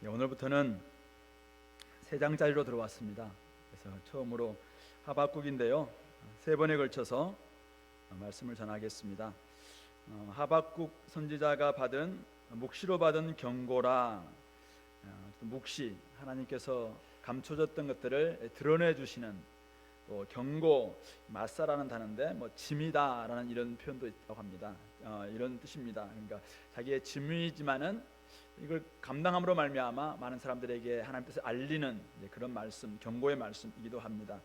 오늘부터는 세 장짜리로 들어왔습니다. 그래서 처음으로 하박국인데요. 세 번에 걸쳐서 말씀을 전하겠습니다. 하박국 선지자가 받은 묵시로 받은 경고라, 묵시, 하나님께서 감춰졌던 것들을 드러내 주시는, 또 경고, 맞사라는 단어인데 짐이다라는 이런 표현도 있다고 합니다. 이런 뜻입니다. 그러니까 자기의 짐이지만은 이걸 감당함으로 말미암아 많은 사람들에게 하나님 뜻을 알리는 그런 말씀, 경고의 말씀이기도 합니다.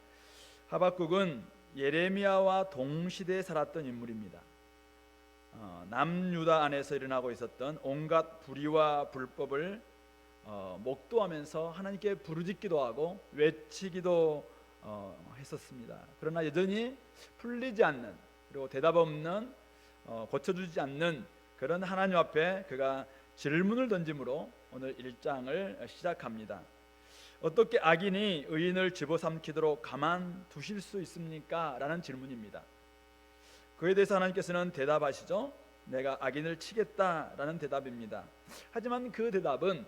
하박국은 예레미야와 동시대에 살았던 인물입니다. 남유다 안에서 일어나고 있었던 온갖 불의와 불법을 목도하면서 하나님께 부르짖기도 하고 외치기도 했었습니다. 그러나 여전히 풀리지 않는, 그리고 대답 없는, 고쳐주지 않는 그런 하나님 앞에 그가 질문을 던짐으로 오늘 1장을 시작합니다. 어떻게 악인이 의인을 집어삼키도록 가만두실 수 있습니까? 라는 질문입니다. 그에 대해서 하나님께서는 대답하시죠. 내가 악인을 치겠다라는 대답입니다. 하지만 그 대답은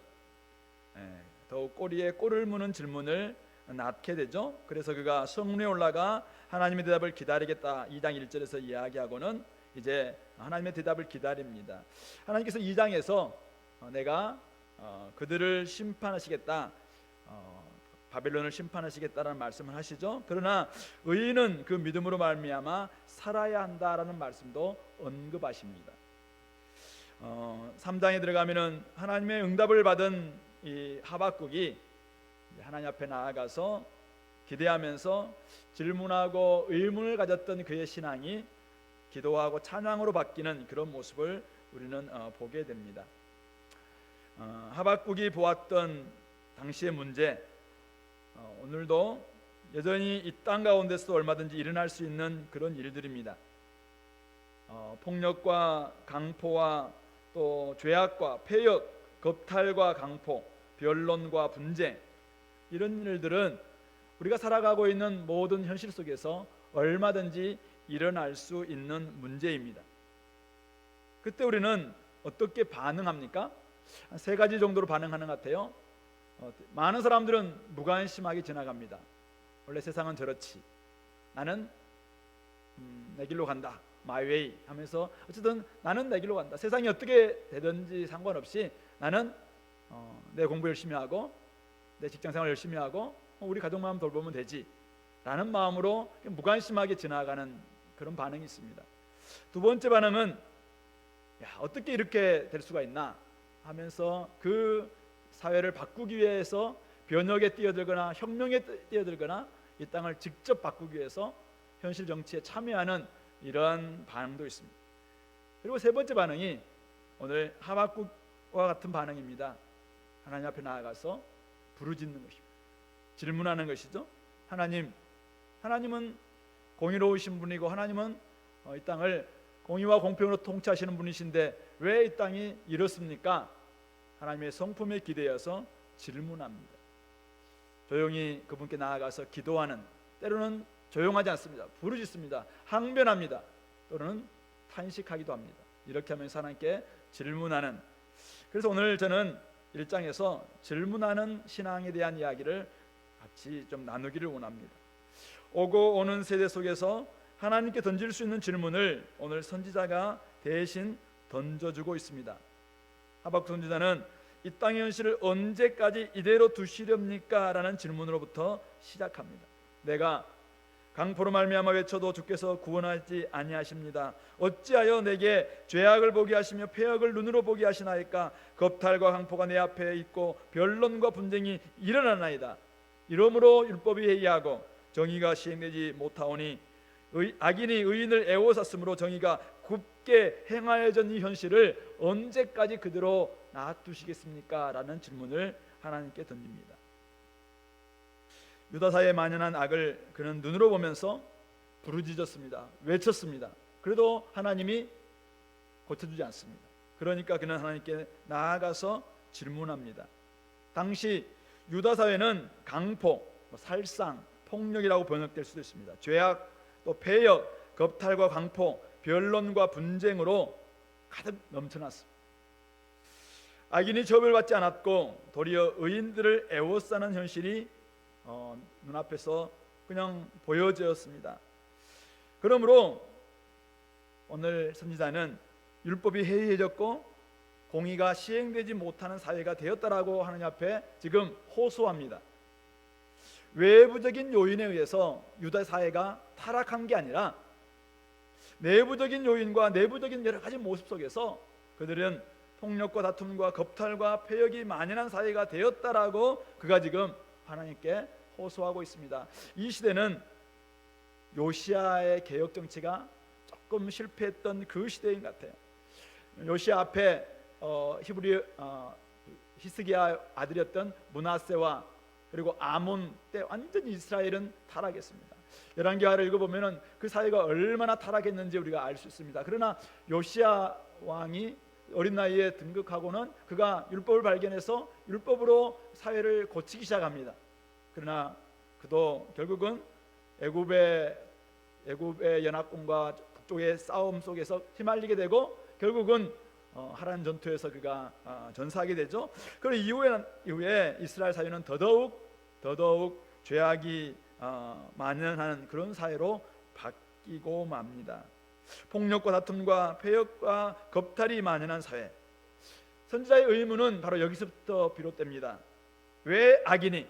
더욱 꼬리에 꼬리를 무는 질문을 낳게 되죠. 그래서 그가 성문에 올라가 하나님의 대답을 기다리겠다, 2장 1절에서 이야기하고는 이제 하나님의 대답을 기다립니다. 하나님께서 2장에서 내가 그들을 심판하시겠다, 바벨론을 심판하시겠다라는 말씀을 하시죠. 그러나 의인은 그 믿음으로 말미암아 살아야 한다라는 말씀도 언급하십니다. 3장에 들어가면은 하나님의 응답을 받은 이 하박국이 하나님 앞에 나아가서 기대하면서 질문하고 의문을 가졌던 그의 신앙이 기도하고 찬양으로 바뀌는 그런 모습을 우리는 보게 됩니다. 하박국이 보았던 당시의 문제, 오늘도 여전히 이 땅 가운데서도 얼마든지 일어날 수 있는 그런 일들입니다. 폭력과 강포와 또 죄악과 폐역, 겁탈과 강포, 변론과 분쟁, 이런 일들은 우리가 살아가고 있는 모든 현실 속에서 얼마든지 일어날 수 있는 문제입니다. 그때 우리는 어떻게 반응합니까? 한 세 가지 정도로 반응하는 것 같아요. 많은 사람들은 무관심하게 지나갑니다. 원래 세상은 저렇지, 나는 내 길로 간다, my way 하면서 어쨌든 나는 내 길로 간다, 세상이 어떻게 되든지 상관없이 나는 내 공부 열심히 하고 내 직장생활 열심히 하고 우리 가족만 돌보면 되지 라는 마음으로 무관심하게 지나가는 그런 반응이 있습니다. 두 번째 반응은 어떻게 이렇게 될 수가 있나 하면서 그 사회를 바꾸기 위해서 변혁에 뛰어들거나 혁명에 뛰어들거나 이 땅을 직접 바꾸기 위해서 현실 정치에 참여하는 이런 반응도 있습니다. 그리고 세 번째 반응이 오늘 하박국과 같은 반응입니다. 하나님 앞에 나아가서 부르짖는 것입니다. 질문하는 것이죠. 하나님은 공의로우신 분이고 하나님은 이 땅을 공의와 공평으로 통치하시는 분이신데 왜 이 땅이 이렇습니까? 하나님의 성품에 기대어서 질문합니다. 조용히 그분께 나아가서 기도하는, 때로는 조용하지 않습니다. 부르짖습니다. 항변합니다. 또는 탄식하기도 합니다. 이렇게 하면서 하나님께 질문하는, 그래서 오늘 저는 1장에서 질문하는 신앙에 대한 이야기를 같이 좀 나누기를 원합니다. 오고 오는 세대 속에서 하나님께 던질 수 있는 질문을 오늘 선지자가 대신 던져주고 있습니다. 하박국 선지자는 이 땅의 현실을 언제까지 이대로 두시렵니까? 라는 질문으로부터 시작합니다. 내가 강포로 말미암아 외쳐도 주께서 구원하지 아니하십니다. 어찌하여 내게 죄악을 보게 하시며 폐역을 눈으로 보게 하시나이까? 겁탈과 강포가 내 앞에 있고 변론과 분쟁이 일어나나이다. 이러므로 율법이 해이하고 정의가 시행되지 못하오니 악인이 의인을 애워쌌으므로 정의가 굽게 행하여진 이 현실을 언제까지 그대로 놔두시겠습니까? 라는 질문을 하나님께 던집니다. 유다사에 만연한 악을 그는 눈으로 보면서 부르짖었습니다. 외쳤습니다. 그래도 하나님이 고쳐주지 않습니다. 그러니까 그는 하나님께 나아가서 질문합니다. 당시 유다사회는 강포, 살상, 폭력이라고 번역될 수도 있습니다. 죄악, 또 폐역, 겁탈과 강포, 변론과 분쟁으로 가득 넘쳐났습니다. 악인이 처벌받지 않았고 도리어 의인들을 애워싸는 현실이 눈앞에서 그냥 보여졌습니다. 그러므로 오늘 선지자는 율법이 해이해졌고 공의가 시행되지 못하는 사회가 되었다라고 하느님 앞에 지금 호소합니다. 외부적인 요인에 의해서 유다 사회가 타락한 게 아니라 내부적인 요인과 내부적인 여러 가지 모습 속에서 그들은 폭력과 다툼과 겁탈과 폐역이 만연한 사회가 되었다라고 그가 지금 하나님께 호소하고 있습니다. 이 시대는 요시야의 개혁 정치가 조금 실패했던 그 시대인 것 같아요. 요시야 앞에 히브리 히스기야 아들이었던 므낫세와 그리고 아몬 때 완전히 이스라엘은 타락했습니다. 열왕기하를 읽어보면 그 사회가 얼마나 타락했는지 우리가 알 수 있습니다. 그러나 요시야 왕이 어린 나이에 등극하고는 그가 율법을 발견해서 율법으로 사회를 고치기 시작합니다. 그러나 그도 결국은 애굽의 연합군과 북쪽의 싸움 속에서 휘말리게 되고 결국은 하란 전투에서 그가 전사하게 되죠. 그리고 이후에 이스라엘 사회는 더더욱 죄악이 만연하는 그런 사회로 바뀌고 맙니다. 폭력과 다툼과 폐역과 겁탈이 만연한 사회. 선지자의 의문은 바로 여기서부터 비롯됩니다. 왜 악인이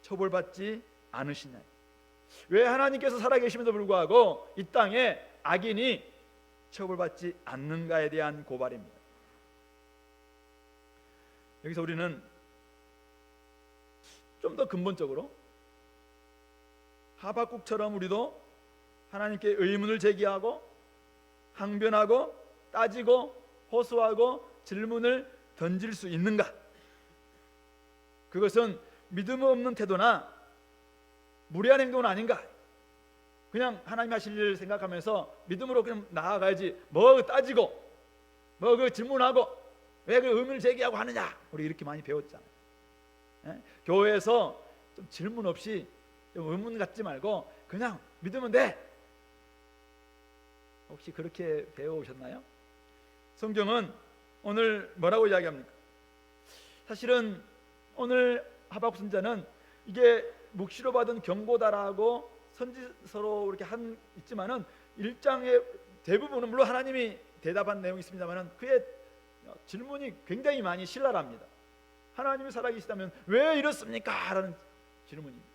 처벌받지 않으시냐? 왜 하나님께서 살아계심에도 불구하고 이 땅에 악인이 처벌받지 않는가에 대한 고발입니다. 여기서 우리는 좀 더 근본적으로 하박국처럼 우리도 하나님께 의문을 제기하고 항변하고 따지고 호소하고 질문을 던질 수 있는가? 그것은 믿음 없는 태도나 무례한 행동은 아닌가? 그냥 하나님 하실 일을 생각하면서 믿음으로 그냥 나아가야지 뭐 따지고 뭐 그 질문하고 왜 그 의문을 제기하고 하느냐? 우리 이렇게 많이 배웠잖아요. 교회에서 좀 질문 없이 좀 의문 갖지 말고 그냥 믿으면 돼. 혹시 그렇게 배워오셨나요? 성경은 오늘 뭐라고 이야기합니까? 사실은 오늘 하박국 선지자는 이게 묵시로 받은 경고다라고 선지서로 이렇게 있지만은 1장의 대부분은 물론 하나님이 대답한 내용이 있습니다만은 그의 질문이 굉장히 많이 신랄합니다. 하나님이 살아계시다면 왜 이렇습니까? 라는 질문입니다.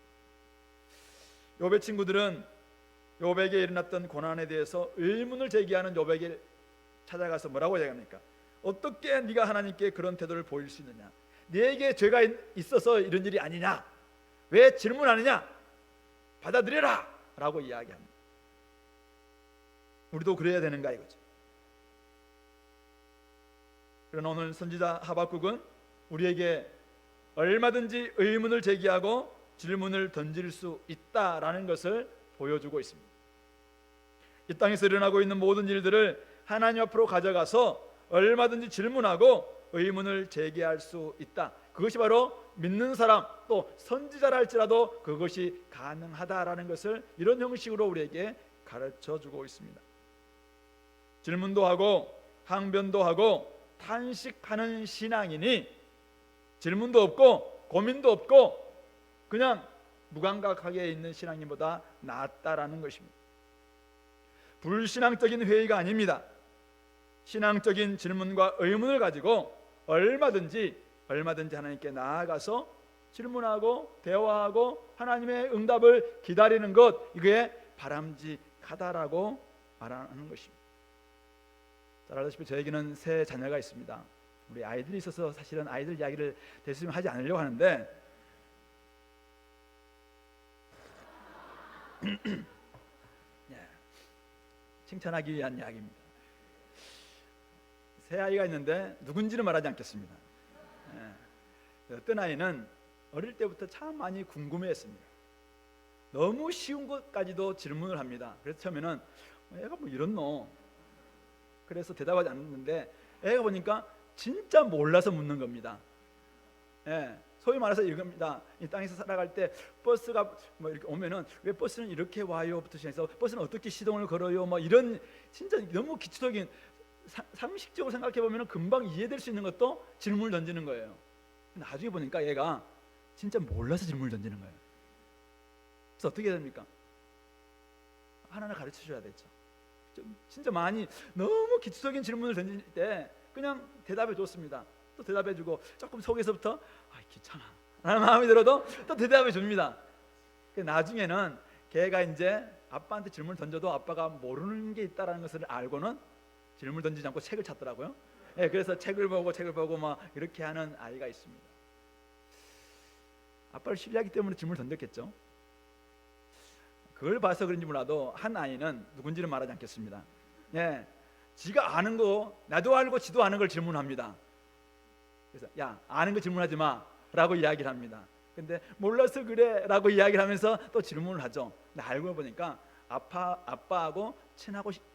욥의 친구들은 욥에게 일어났던 고난에 대해서 의문을 제기하는 욥에게 찾아가서 뭐라고 얘기합니까? 어떻게 네가 하나님께 그런 태도를 보일 수 있느냐? 네게 죄가 있어서 이런 일이 아니냐? 왜 질문하느냐? 받아들여라! 라고 이야기합니다. 우리도 그래야 되는가 이거죠. 그러나 오늘 선지자 하박국은 우리에게 얼마든지 의문을 제기하고 질문을 던질 수 있다라는 것을 보여주고 있습니다. 이 땅에서 일어나고 있는 모든 일들을 하나님 앞으로 가져가서 얼마든지 질문하고 의문을 제기할 수 있다. 그것이 바로 믿는 사람 또 선지자라 할지라도 그것이 가능하다라는 것을 이런 형식으로 우리에게 가르쳐주고 있습니다. 질문도 하고 항변도 하고 탄식하는 신앙이니 질문도 없고 고민도 없고 그냥 무감각하게 있는 신앙인보다 낫다라는 것입니다. 불신앙적인 회의가 아닙니다. 신앙적인 질문과 의문을 가지고 얼마든지 하나님께 나아가서 질문하고 대화하고 하나님의 응답을 기다리는 것, 이게 바람직하다라고 말하는 것입니다. 잘 알다시피 저에게는 세 자녀가 있습니다. 우리 아이들이 있어서 사실은 아이들 이야기를 대수님 하지 않으려고 하는데 칭찬하기 위한 이야기입니다. 새 아이가 있는데 누군지는 말하지 않겠습니다. 어떤 아이는 어릴 때부터 참 많이 궁금해했습니다. 너무 쉬운 것까지도 질문을 합니다. 그래서 처음에는 애가 뭐 이렇노? 그래서 대답하지 않는데 애가 보니까 진짜 몰라서 묻는 겁니다. 소위 말해서 이겁니다. 이 땅에서 살아갈 때 버스가 뭐 이렇게 오면은 왜 버스는 이렇게 와요?부터 시작해서 버스는 어떻게 시동을 걸어요? 뭐 이런 진짜 너무 기초적인 상식적으로 생각해 보면 금방 이해될 수 있는 것도 질문을 던지는 거예요. 나중에 보니까 얘가 진짜 몰라서 질문을 던지는 거예요. 그래서 어떻게 해야 됩니까? 하나하나 가르쳐 줘야 되죠. 진짜 많이 너무 기초적인 질문을 던질 때 그냥 대답해 줬습니다. 또 대답해 주고 조금 속에서부터 귀찮아 라는 마음이 들어도 또 대답해 줍니다. 나중에는 걔가 이제 아빠한테 질문을 던져도 아빠가 모르는 게 있다는 것을 알고는 질문을 던지지 않고 책을 찾더라고요. 그래서 책을 보고 막 이렇게 하는 아이가 있습니다. 아빠를 신뢰하기 때문에 질문을 던졌겠죠. 그걸 봐서 그런지 몰라도 한 아이는 누군지는 말하지 않겠습니다. 지가 아는 거 나도 알고 지도 아는 걸 질문합니다. 그래서 야, 아는 거 질문하지 마 라고 이야기를 합니다. 근데 몰라서 그래 라고 이야기를 하면서 또 질문을 하죠. 근데 알고 보니까 아빠하고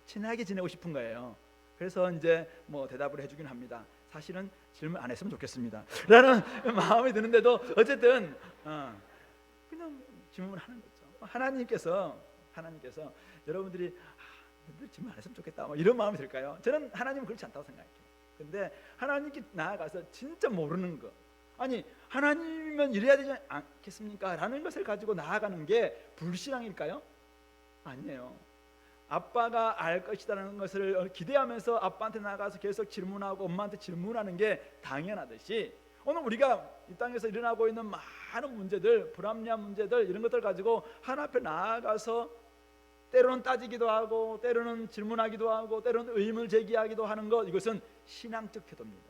친하게 지내고 싶은 거예요. 그래서 이제 뭐 대답을 해주긴 합니다. 사실은 질문 안 했으면 좋겠습니다 라는 마음이 드는데도 어쨌든 그냥 질문을 하는 거죠. 하나님께서 여러분들이 질문 안 했으면 좋겠다 이런 마음이 들까요? 저는 하나님은 그렇지 않다고 생각해요. 근데 하나님께 나아가서 진짜 모르는 거, 아니 하나님이면 이래야 되지 않겠습니까? 라는 것을 가지고 나아가는 게 불신앙일까요? 아니에요. 아빠가 알 것이라는 것을 기대하면서 아빠한테 나가서 계속 질문하고 엄마한테 질문하는 게 당연하듯이 오늘 우리가 이 땅에서 일어나고 있는 많은 문제들, 불합리한 문제들 이런 것들 가지고 하나님 앞에 나아가서 때로는 따지기도 하고 때로는 질문하기도 하고 때로는 의문을 제기하기도 하는 것, 이것은 신앙적 태도입니다.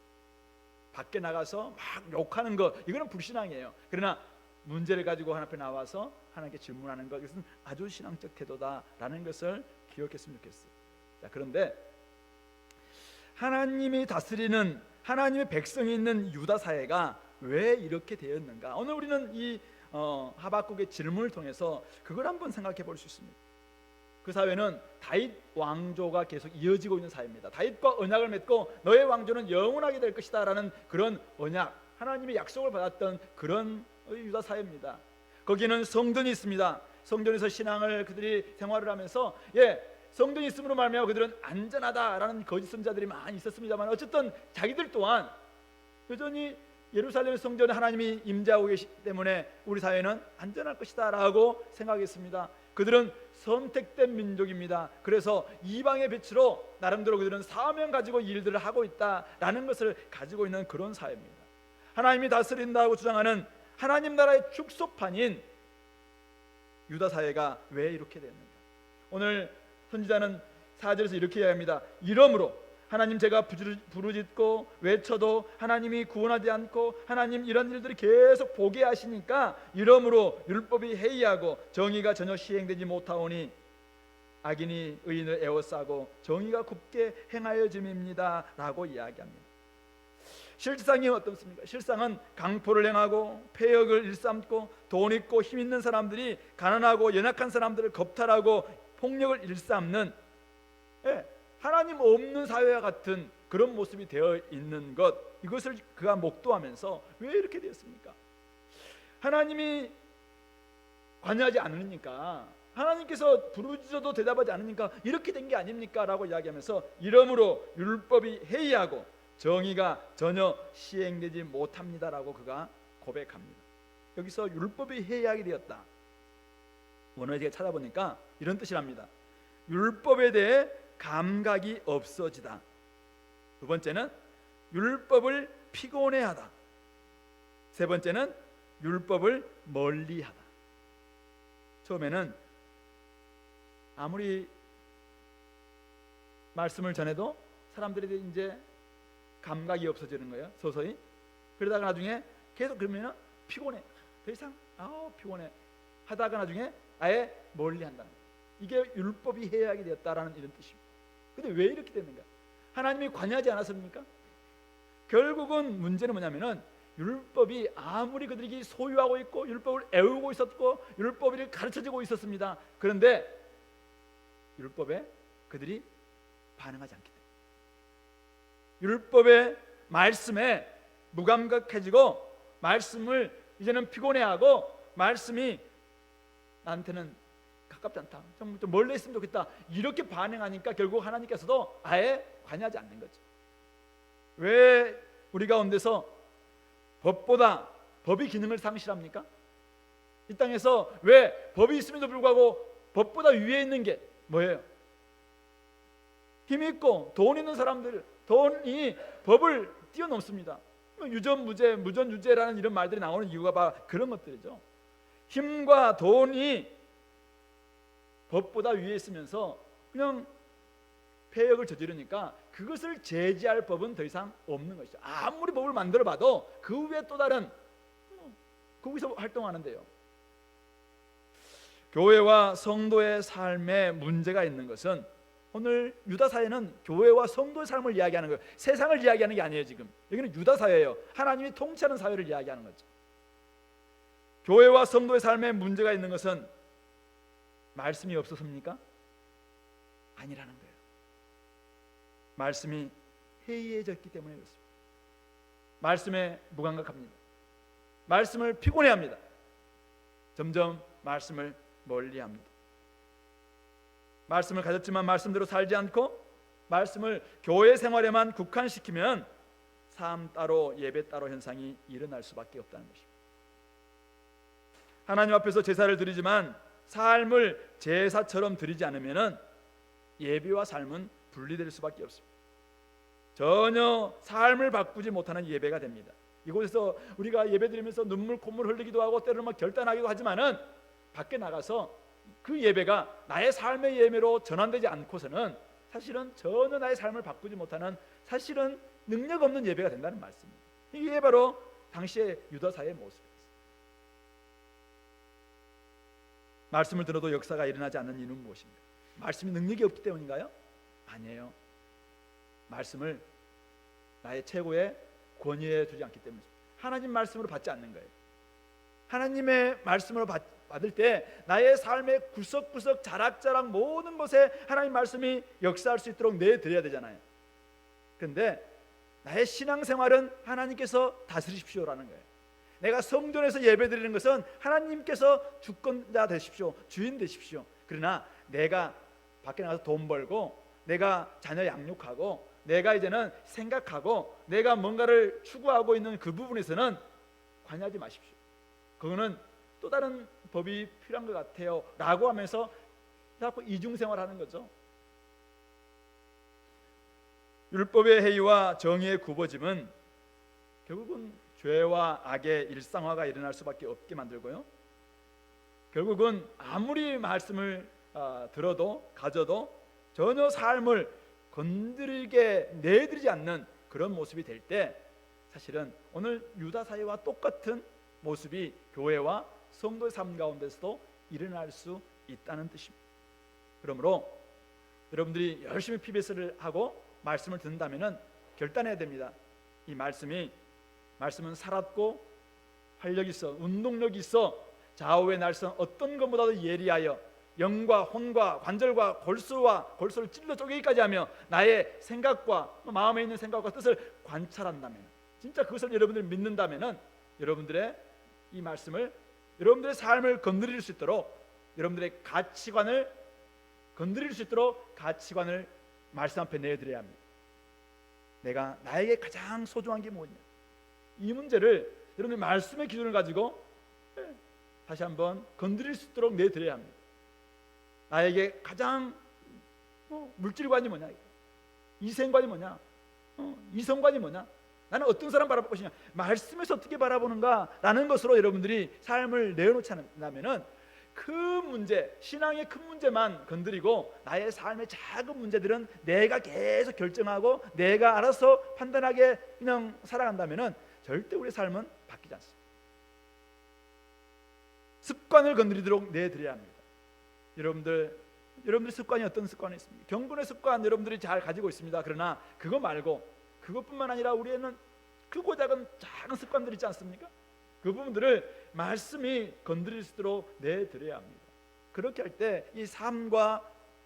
밖에 나가서 막 욕하는 것, 이거는 불신앙이에요. 그러나 문제를 가지고 하나님 앞에 나와서 하나님께 질문하는 것, 이것은 아주 신앙적 태도다라는 것을 기억했으면 좋겠어요. 자, 그런데 하나님이 다스리는 하나님의 백성이 있는 유다 사회가 왜 이렇게 되었는가? 오늘 우리는 이 하박국의 질문을 통해서 그걸 한번 생각해 볼 수 있습니다. 그 사회는 다윗 왕조가 계속 이어지고 있는 사회입니다. 다윗과 언약을 맺고 너의 왕조는 영원하게 될 것이다 라는 그런 언약, 하나님의 약속을 받았던 그런 유다 사회입니다. 거기는 성전이 있습니다. 성전에서 신앙을 그들이 생활을 하면서 성전이 있음으로 말미암아 그들은 안전하다라는 거짓 선자들이 많이 있었습니다만 어쨌든 자기들 또한 여전히 예루살렘 성전에 하나님이 임재하고 계시기 때문에 우리 사회는 안전할 것이다 라고 생각했습니다. 그들은 선택된 민족입니다. 그래서 이방의 빛으로 나름대로 그들은 사명 가지고 일들을 하고 있다라는 것을 가지고 있는 그런 사회입니다. 하나님이 다스린다고 주장하는 하나님 나라의 축소판인 유다 사회가 왜 이렇게 됐는가? 오늘 선지자는 4절에서 이렇게 이야기합니다. 이러므로 하나님 제가 부르짖고 외쳐도 하나님이 구원하지 않고 하나님 이런 일들이 계속 보게 하시니까 이러므로 율법이 해이하고 정의가 전혀 시행되지 못하오니 악인이 의인을 에워싸고 정의가 굽게 행하여짐입니다 라고 이야기합니다. 실상이 어떻습니까? 실상은 강포를 행하고 폐역을 일삼고 돈 있고 힘 있는 사람들이 가난하고 연약한 사람들을 겁탈하고 폭력을 일삼는 하나님 없는 사회와 같은 그런 모습이 되어 있는 것, 이것을 그가 목도하면서 왜 이렇게 되었습니까? 하나님이 관여하지 않으니까, 하나님께서 부르짖어도 대답하지 않으니까 이렇게 된 게 아닙니까? 라고 이야기하면서 이러므로 율법이 해이하고 정의가 전혀 시행되지 못합니다라고 그가 고백합니다. 여기서 율법이 해이하게 되었다, 원어에 제가 찾아보니까 이런 뜻이랍니다. 율법에 대해 감각이 없어지다. 두 번째는 율법을 피곤해하다. 세 번째는 율법을 멀리하다. 처음에는 아무리 말씀을 전해도 사람들이 이제 감각이 없어지는 거예요, 서서히. 그러다가 나중에 계속 그러면 피곤해, 더 이상 피곤해 하다가 나중에 아예 멀리한다는 거예요. 이게 율법이 해야하게 되었다라는 이런 뜻입니다. 근데 왜 이렇게 됐는가? 하나님이 관여하지 않았습니까? 결국은 문제는 뭐냐면은 율법이 아무리 그들이 소유하고 있고 율법을 애우고 있었고 율법을 가르쳐주고 있었습니다. 그런데 율법에 그들이 반응하지 않기 때문에, 율법의 말씀에 무감각해지고 말씀을 이제는 피곤해하고 말씀이 나한테는 가깝지 않다, 좀 멀리 있으면 좋겠다, 이렇게 반응하니까 결국 하나님께서도 아예 관여하지 않는 거죠. 왜 우리 가운데서 법보다 법이 기능을 상실합니까? 이 땅에서 왜 법이 있음에도 불구하고 법보다 위에 있는 게 뭐예요? 힘 있고 돈 있는 사람들, 돈이 법을 뛰어넘습니다. 유전무죄, 무전유죄라는 이런 말들이 나오는 이유가 바로 그런 것들이죠. 힘과 돈이 법보다 위에 있으면서 그냥 폐역을 저지르니까 그것을 제지할 법은 더 이상 없는 것이죠. 아무리 법을 만들어 봐도 그 위에 또 다른 거기서 활동하는데요. 교회와 성도의 삶에 문제가 있는 것은 오늘 유다 사회는 교회와 성도의 삶을 이야기하는 거예요. 세상을 이야기하는 게 아니에요. 지금 여기는 유다 사회예요. 하나님이 통치하는 사회를 이야기하는 거죠. 교회와 성도의 삶에 문제가 있는 것은 말씀이 없어서입니까? 아니라는 거예요. 말씀이 해이해졌기 때문에 그렇습니다. 말씀에 무감각합니다. 말씀을 피곤해합니다. 점점 말씀을 멀리합니다. 말씀을 가졌지만 말씀대로 살지 않고 말씀을 교회 생활에만 국한시키면 삶 따로 예배 따로 현상이 일어날 수밖에 없다는 것입니다. 하나님 앞에서 제사를 드리지만 삶을 제사처럼 드리지 않으면 예배와 삶은 분리될 수밖에 없습니다. 전혀 삶을 바꾸지 못하는 예배가 됩니다. 이곳에서 우리가 예배 드리면서 눈물 콧물 흘리기도 하고 때로는 막 결단하기도 하지만은 밖에 나가서 그 예배가 나의 삶의 예배로 전환되지 않고서는 사실은 전혀 나의 삶을 바꾸지 못하는, 사실은 능력 없는 예배가 된다는 말씀입니다. 이게 바로 당시의 유다사의 모습이었어요. 말씀을 들어도 역사가 일어나지 않는 이유는 무엇입니까? 말씀이 능력이 없기 때문인가요? 아니에요. 말씀을 나의 최고의 권위에 두지 않기 때문입니다. 하나님 말씀으로 받지 않는 거예요. 하나님의 말씀으로 받을 때 나의 삶의 구석구석 자락자락 모든 것에 하나님 말씀이 역사할 수 있도록 내드려야 되잖아요. 그런데 나의 신앙생활은 하나님께서 다스리십시오라는 거예요. 내가 성전에서 예배드리는 것은 하나님께서 주권자 되십시오, 주인 되십시오. 그러나 내가 밖에 나가서 돈 벌고 내가 자녀 양육하고 내가 이제는 생각하고 내가 뭔가를 추구하고 있는 그 부분에서는 관여하지 마십시오. 그거는 또 다른 법이 필요한 것 같아요 라고 하면서 자꾸 이중생활하는 거죠. 율법의 해이와 정의의 굽어짐은 결국은 죄와 악의 일상화가 일어날 수밖에 없게 만들고요, 결국은 아무리 말씀을 들어도 가져도 전혀 삶을 건드리게 내드리지 않는 그런 모습이 될 때 사실은 오늘 유다 사회와 똑같은 모습이 교회와 성도의 삶 가운데서도 일어날 수 있다는 뜻입니다. 그러므로 여러분들이 열심히 PBS를 하고 말씀을 듣는다면 결단해야 됩니다. 이 말씀은 살았고 활력이 있어, 운동력이 있어, 좌우의 날선 어떤 것보다도 예리하여 영과 혼과 관절과 골수를 찔러 쪼개기까지 하며 나의 생각과 마음에 있는 생각과 뜻을 관찰한다면, 진짜 그것을 여러분들이 믿는다면 여러분들의 이 말씀을 여러분들의 삶을 건드릴 수 있도록, 여러분들의 가치관을 건드릴 수 있도록 가치관을 말씀 앞에 내드려야 합니다. 내가 나에게 가장 소중한 게 뭐냐, 이 문제를 여러분들 말씀의 기준을 가지고 다시 한번 건드릴 수 있도록 내드려야 합니다. 나에게 가장 물질관이 뭐냐, 이생관이 뭐냐, 이성관이 뭐냐, 나는 어떤 사람 바라볼 것이냐, 말씀에서 어떻게 바라보는가 라는 것으로 여러분들이 삶을 내어놓지 않는다면 그 문제, 신앙의 큰 문제만 건드리고 나의 삶의 작은 문제들은 내가 계속 결정하고 내가 알아서 판단하게 그냥 살아간다면 절대 우리의 삶은 바뀌지 않습니다. 습관을 건드리도록 내드려야 합니다. 여러분들 습관이 어떤 습관이 있습니까? 경건의 습관 여러분들이 잘 가지고 있습니다. 그러나 그거 말고, 그것뿐만 아니라 우리에는 크고 작은 습관들이 있지 않습니까? 그 부분들을 말씀이 건드릴 수 있도록 내드려야 합니다. 그렇게 할 때 이 삶과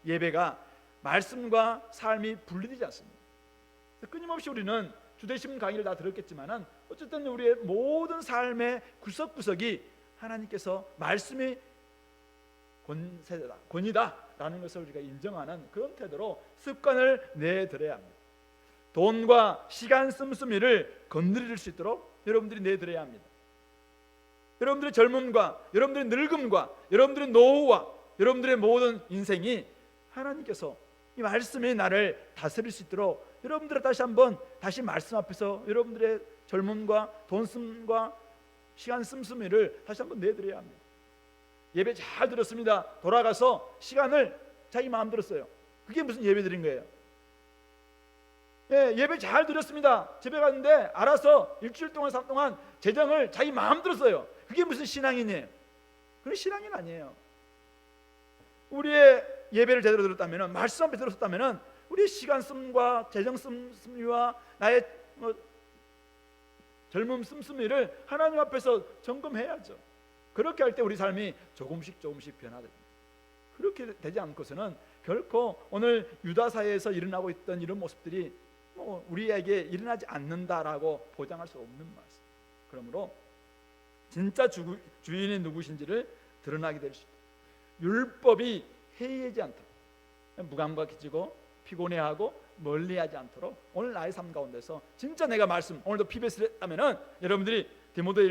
예배가, 말씀과 삶이 분리되지 않습니다. 끊임없이 우리는 주대신 강의를 다 들었겠지만은 어쨌든 우리의 모든 삶의 구석구석이 하나님께서 말씀이 권세다, 권위다라는 것을 우리가 인정하는 그런 태도로 습관을 내들어야 합니다. 돈과 시간 씀씀이를 건드릴 수 있도록 여러분들이 내들어야 합니다. 여러분들의 젊음과 여러분들의 늙음과 여러분들의 노후와 여러분들의 모든 인생이 하나님께서 이 말씀이 나를 다스릴 수 있도록 여러분들은 다시 말씀 앞에서 여러분들의 젊음과 돈씀과 시간 씀씀이를 다시 한번 내드려야 합니다. 예배 잘 들었습니다. 돌아가서 시간을 자기 마음대로 써요. 그게 무슨 예배 드린 거예요? 예배 잘 드렸습니다. 집에 갔는데 알아서 일주일 동안 3일 동안 재정을 자기 마음대로 써요. 그게 무슨 신앙이니? 그건 신앙이 아니에요. 우리의 예배를 제대로 들었다면, 말씀 앞에 들었다면 우리의 시간 씀과 재정 씀씀이와 나의 젊음 씀씀이를 하나님 앞에서 점검해야죠. 그렇게 할 때 우리 삶이 조금씩 변화됩니다. 그렇게 되지 않고서는 결코 오늘 유다 사회에서 일어나고 있던 이런 모습들이 우리에게 일어나지 않는다라고 보장할 수 없는 말씀. 그러므로 진짜 주인이 누구신지를 드러나게 될 수 있다. 율법이 해이하지 않도록, 무감각해지고 피곤해하고 멀리하지 않도록 오늘 나의 삶 가운데서 진짜 내가 말씀, 오늘도 피벳을 했다면은 여러분들이 디모데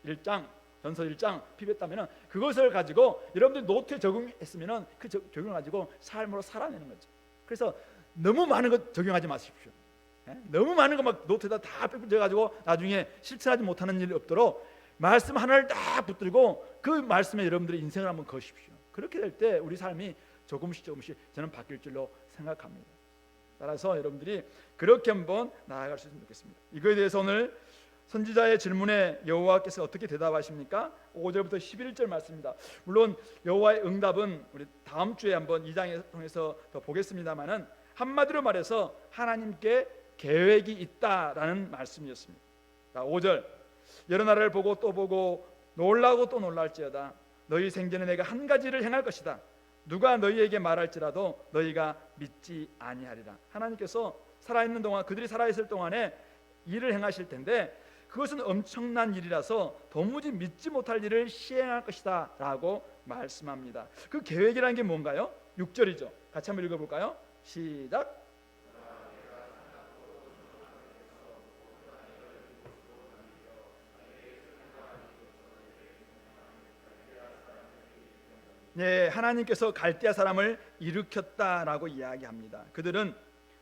1장 전서 1장 피벳했다면은 그것을 가지고 여러분들이 노트에 적용했으면은 그 적용을 가지고 삶으로 살아내는 거죠. 그래서 너무 많은 것 적용하지 마십시오. 너무 많은 거 막 노트에다 다 빼빼져 가지고 나중에 실천하지 못하는 일이 없도록 말씀 하나를 딱 붙들고 그 말씀에 여러분들의 인생을 한번 거십시오. 그렇게 될 때 우리 삶이 조금씩 저는 바뀔 줄로 생각합니다. 따라서 여러분들이 그렇게 한번 나아갈 수 있으면 좋겠습니다. 이거에 대해서 오늘 선지자의 질문에 여호와께서 어떻게 대답하십니까? 5절부터 11절 말씀입니다. 물론 여호와의 응답은 우리 다음 주에 한번 2장에 통해서 더 보겠습니다만은 한마디로 말해서 하나님께 계획이 있다라는 말씀이었습니다. 자, 5절 여러 나라를 보고 또 보고 놀라고 또 놀랄지어다. 너희 생전에 내가 한 가지를 행할 것이다. 누가 너희에게 말할지라도 너희가 믿지 아니하리라. 하나님께서 살아있는 동안, 그들이 살아있을 동안에 일을 행하실 텐데 그것은 엄청난 일이라서 도무지 믿지 못할 일을 시행할 것이다 라고 말씀합니다. 그 계획이라는 게 뭔가요? 6절이죠. 같이 한번 읽어볼까요? 시작. 네, 하나님께서 갈대아 사람을 일으켰다라고 이야기합니다. 그들은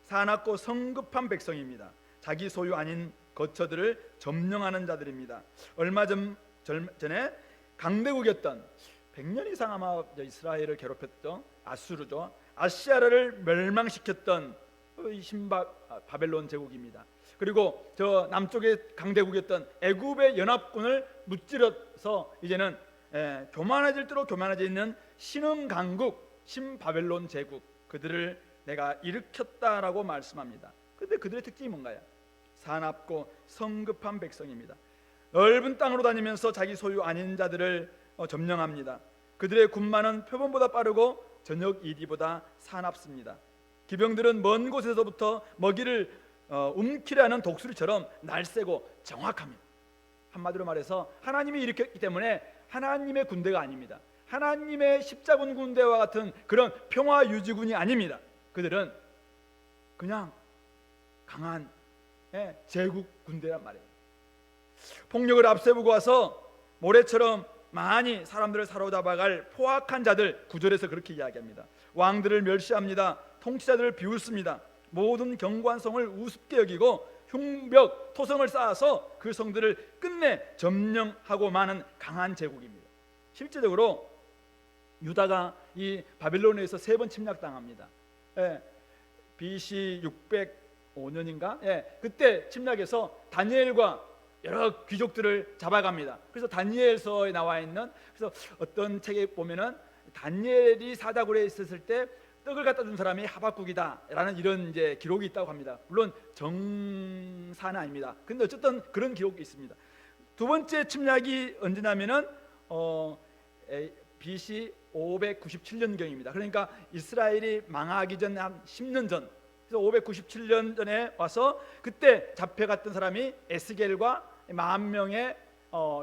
사납고 성급한 백성입니다. 자기 소유 아닌 거처들을 점령하는 자들입니다. 얼마 전에 강대국이었던 100년 이상 아마 이스라엘을 괴롭혔던 아수르죠. 아시아를 멸망시켰던 바벨론 제국입니다. 그리고 저 남쪽의 강대국이었던 애굽의 연합군을 무찌러서 이제는 교만해질 대로 교만해져 있는 신흥강국 신바벨론 제국, 그들을 내가 일으켰다라고 말씀합니다. 그런데 그들의 특징이 뭔가요? 사납고 성급한 백성입니다. 넓은 땅으로 다니면서 자기 소유 아닌 자들을 점령합니다. 그들의 군마는 표범보다 빠르고 저녁 이디보다 사납습니다. 기병들은 먼 곳에서부터 먹이를 움키려 하는 독수리처럼 날쌔고 정확합니다. 한마디로 말해서 하나님이 일으켰기 때문에 하나님의 군대가 아닙니다. 하나님의 십자군 군대와 같은 그런 평화 유지군이 아닙니다. 그들은 그냥 강한 제국 군대란 말이에요. 폭력을 앞세우고 와서 모래처럼 많이 사람들을 사로잡아갈 포악한 자들, 9절에서 그렇게 이야기합니다. 왕들을 멸시합니다. 통치자들을 비웃습니다. 모든 경관성을 우습게 여기고 흉벽, 토성을 쌓아서 그 성들을 끝내 점령하고 마는 강한 제국입니다. 실제적으로 유다가 이 바빌론에서 3번 침략당합니다. BC 605년인가? 그때 침략해서 다니엘과 여러 귀족들을 잡아갑니다. 그래서 다니엘서에 나와 있는, 그래서 어떤 책에 보면은 다니엘이 사자굴에 있었을 때 떡을 갖다 준 사람이 하박국이다라는 이런 이제 기록이 있다고 합니다. 물론 정사는 아닙니다. 근데 어쨌든 그런 기록이 있습니다. 두 번째 침략이 언제냐면은 BC 597년경입니다. 그러니까 이스라엘이 망하기 전 한 10년 전, 그래서 597년 전에 와서 그때 잡혀갔던 사람이 에스겔과 10,000명의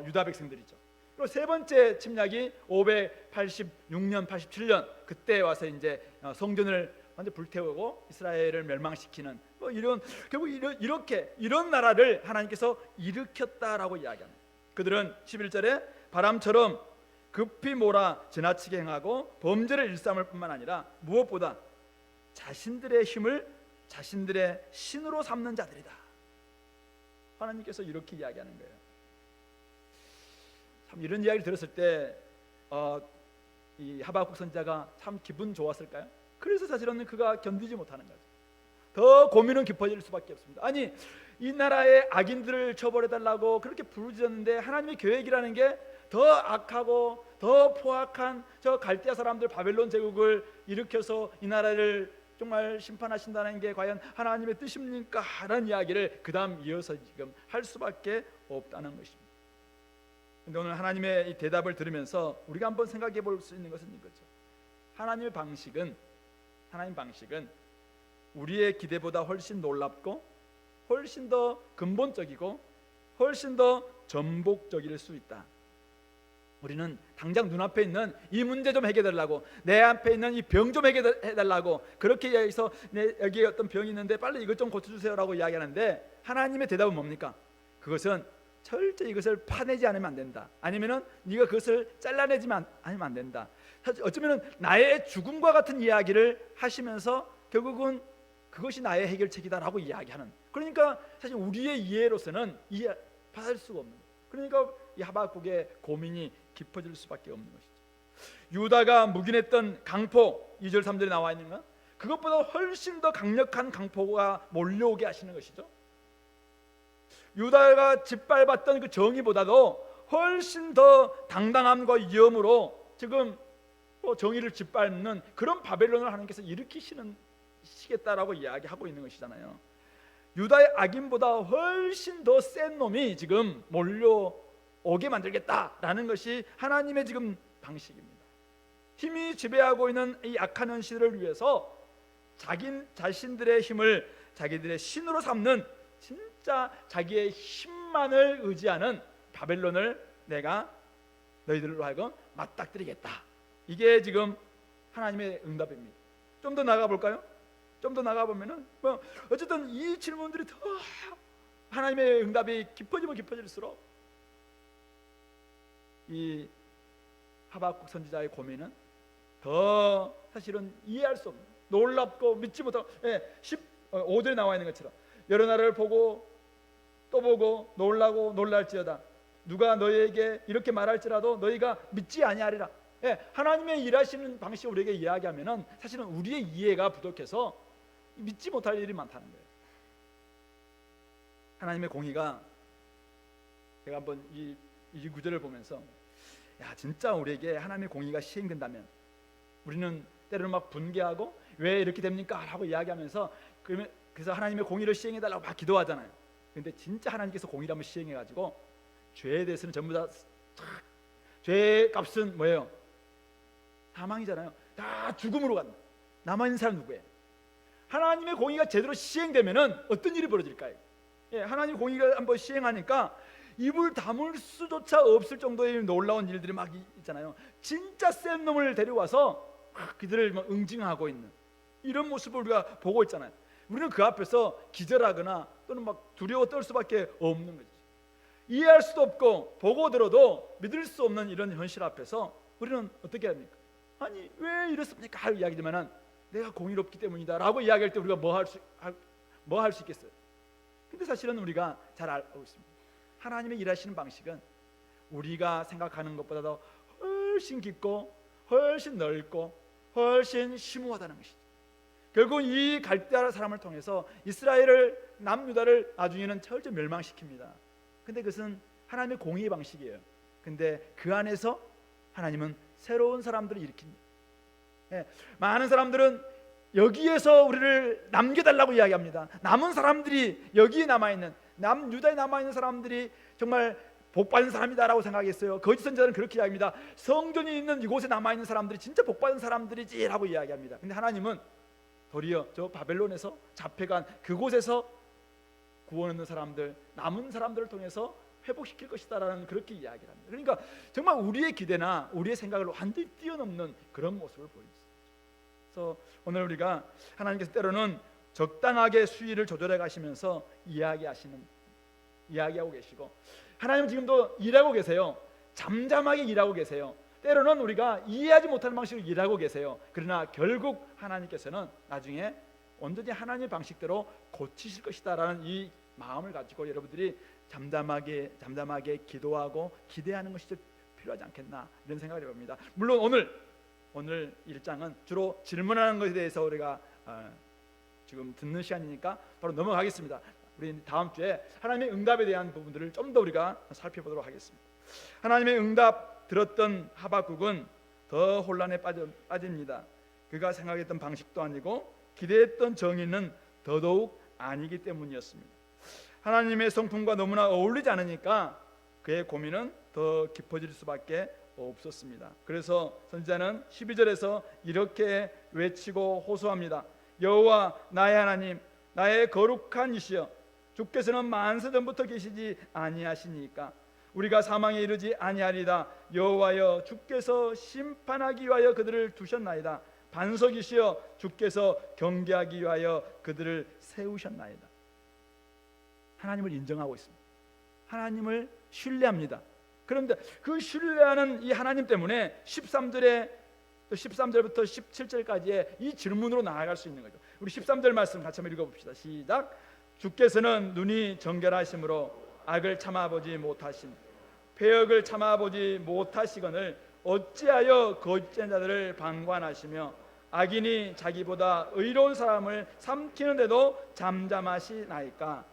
유다 백성들이죠. 또 세 번째 침략이 586년, 87년 그때 와서 이제 성전을 완전 불태우고 이스라엘을 멸망시키는 결국 이런 나라를 하나님께서 일으켰다라고 이야기합니다. 그들은 11절에 바람처럼 급히 몰아 지나치게 행하고 범죄를 일삼을 뿐만 아니라 무엇보다 자신들의 힘을 자신들의 신으로 삼는 자들이다. 하나님께서 이렇게 이야기하는 거예요. 참 이런 이야기를 들었을 때 이 하박국 선지자가 참 기분 좋았을까요? 그래서 사실은 그가 견디지 못하는 거죠. 더 고민은 깊어질 수밖에 없습니다. 아니 이 나라의 악인들을 처벌해달라고 그렇게 부르짖었는데 하나님의 계획이라는 게 더 악하고 더 포악한 저 갈대아 사람들 바벨론 제국을 일으켜서 이 나라를 정말 심판하신다는 게 과연 하나님의 뜻입니까? 라는 이야기를 그 다음 이어서 지금 할 수밖에 없다는 것입니다. 그런데 오늘 하나님의 이 대답을 들으면서 우리가 한번 생각해 볼 수 있는 것은 이거죠. 하나님 방식은 우리의 기대보다 훨씬 놀랍고 훨씬 더 근본적이고 훨씬 더 전복적일 수 있다. 우리는 당장 눈앞에 있는 이 문제 좀 해결해달라고, 내 앞에 있는 이 병 좀 해결해달라고 그렇게 이야기해서 여기에 어떤 병이 있는데 빨리 이것 좀 고쳐주세요라고 이야기하는데 하나님의 대답은 뭡니까? 그것은 철저히 이것을 파내지 않으면 안 된다. 아니면은 네가 그것을 잘라내지만 않으면 안 된다. 어쩌면은 나의 죽음과 같은 이야기를 하시면서 결국은 그것이 나의 해결책이다라고 이야기하는. 그러니까 사실 우리의 이해로서는 받을 수가 없는 거예요. 그러니까 이 하박국의 고민이 깊어질 수밖에 없는 것이죠. 유다가 묵인했던 강포 2절 3절에 나와 있는 건 그것보다 훨씬 더 강력한 강포가 몰려오게 하시는 것이죠. 유다가 짓밟았던 그 정의보다도 훨씬 더 당당함과 위엄으로 지금 정의를 짓밟는 그런 바벨론을 하나님께서 일으키시겠다라고 이야기하고 있는 것이잖아요. 유다의 악인보다 훨씬 더 센 놈이 지금 몰려오게 만들겠다라는 것이 하나님의 지금 방식입니다. 힘이 지배하고 있는 이 악한 현실을 위해서 자신들의 힘을 자기들의 신으로 삼는 진짜 자기의 힘만을 의지하는 바벨론을 내가 너희들로 하여금 맞닥뜨리겠다. 이게 지금 하나님의 응답입니다. 좀 더 나가 볼까요? 좀 더 나가 보면은 어쨌든 이 질문들이 더 하나님의 응답이 깊어지면 깊어질수록 이 하박국 선지자의 고민은 더 사실은 이해할 수 없는 놀랍고 믿지 못하고 15절에 나와 있는 것처럼 여러 나라를 보고 또 보고 놀라고 놀랄지어다. 누가 너희에게 이렇게 말할지라도 너희가 믿지 아니하리라. 하나님의 일하시는 방식 우리에게 이야기하면은 사실은 우리의 이해가 부족해서 믿지 못할 일이 많다는 거예요. 하나님의 공의가 제가 한번 이 구절을 보면서 진짜 우리에게 하나님의 공의가 시행된다면 우리는 때로는 막 분개하고 왜 이렇게 됩니까? 라고 이야기하면서 그래서 하나님의 공의를 시행해달라고 막 기도하잖아요. 그런데 진짜 하나님께서 공의를 한번 시행해가지고 죄에 대해서는 전부 다 죄의 값은 뭐예요? 사망이잖아요. 다 죽음으로 간다. 남아있는 사람 누구예요? 하나님의 공의가 제대로 시행되면은 어떤 일이 벌어질까요? 하나님 공의가 한번 시행하니까 입을 다물 수조차 없을 정도의 놀라운 일들이 막 있잖아요. 진짜 센 놈을 데려와서 그들을 막 응징하고 있는 이런 모습을 우리가 보고 있잖아요. 우리는 그 앞에서 기절하거나 또는 막 두려워 떨 수밖에 없는 거죠. 이해할 수도 없고 보고 들어도 믿을 수 없는 이런 현실 앞에서 우리는 어떻게 합니까? 아니 왜 이렇습니까? 할 이야기지만은 내가 공의롭기 때문이다 라고 이야기할 때 우리가 뭐 할 수 있겠어요? 근데 사실은 우리가 잘 알고 있습니다. 하나님의 일하시는 방식은 우리가 생각하는 것보다도 훨씬 깊고 훨씬 넓고 훨씬 심오하다는 것이죠. 결국 이 갈대아 사람을 통해서 이스라엘을 남유다를 나중에는 철저히 멸망시킵니다. 근데 그것은 하나님의 공의의 방식이에요. 근데 그 안에서 하나님은 새로운 사람들을 일으킵니다. 많은 사람들은 여기에서 우리를 남겨달라고 이야기합니다. 남은 사람들이 여기에 남아있는 남유다에 남아있는 사람들이 정말 복받은 사람이다라고 생각했어요. 거짓 선지자는 그렇게 이야기합니다. 성전이 있는 이곳에 남아있는 사람들이 진짜 복받은 사람들이지 라고 이야기합니다. 근데 하나님은 도리어 저 바벨론에서 잡혀간 그곳에서 구원 얻는 사람들, 남은 사람들을 통해서 회복시킬 것이다라는 그렇게 이야기를 합니다. 그러니까 정말 우리의 기대나 우리의 생각을 완전히 뛰어넘는 그런 모습을 보여줍니다. 그래서 오늘 우리가 하나님께서 때로는 적당하게 수위를 조절해 가시면서 이야기하고 계시고, 하나님은 지금도 일하고 계세요. 잠잠하게 일하고 계세요. 때로는 우리가 이해하지 못하는 방식으로 일하고 계세요. 그러나 결국 하나님께서는 나중에 온전히 하나님의 방식대로 고치실 것이다라는 이 마음을 가지고 여러분들이 잠잠하게 기도하고 기대하는 것이 필요하지 않겠나, 이런 생각을 해봅니다. 물론 오늘 1장은 주로 질문하는 것에 대해서 우리가 지금 듣는 시간이니까 바로 넘어가겠습니다. 우리 다음 주에 하나님의 응답에 대한 부분들을 좀 더 우리가 살펴보도록 하겠습니다. 하나님의 응답 들었던 하박국은 더 혼란에 빠집니다. 그가 생각했던 방식도 아니고 기대했던 정의는 더더욱 아니기 때문이었습니다. 하나님의 성품과 너무나 어울리지 않으니까 그의 고민은 더 깊어질 수밖에 없었습니다. 그래서 선지자는 12절에서 이렇게 외치고 호소합니다. 여호와 나의 하나님, 나의 거룩한 이시여, 주께서는 만세 전부터 계시지 아니하시니까 우리가 사망에 이르지 아니하리다. 여호와여, 주께서 심판하기 위하여 그들을 두셨나이다. 반석이시여, 주께서 경계하기 위하여 그들을 세우셨나이다. 하나님을 인정하고 있습니다. 하나님을 신뢰합니다. 그런데 그 신뢰하는 이 하나님 때문에 13절부터 17절까지의 이 질문으로 나아갈 수 있는 거죠. 우리 13절 말씀 같이 한번 읽어봅시다. 시작. 주께서는 눈이 정결하심으로 악을 참아보지 못하신, 패역을 참아보지 못하시거늘 어찌하여 거짓된 자들을 방관하시며 악인이 자기보다 의로운 사람을 삼키는데도 잠잠하시나이까.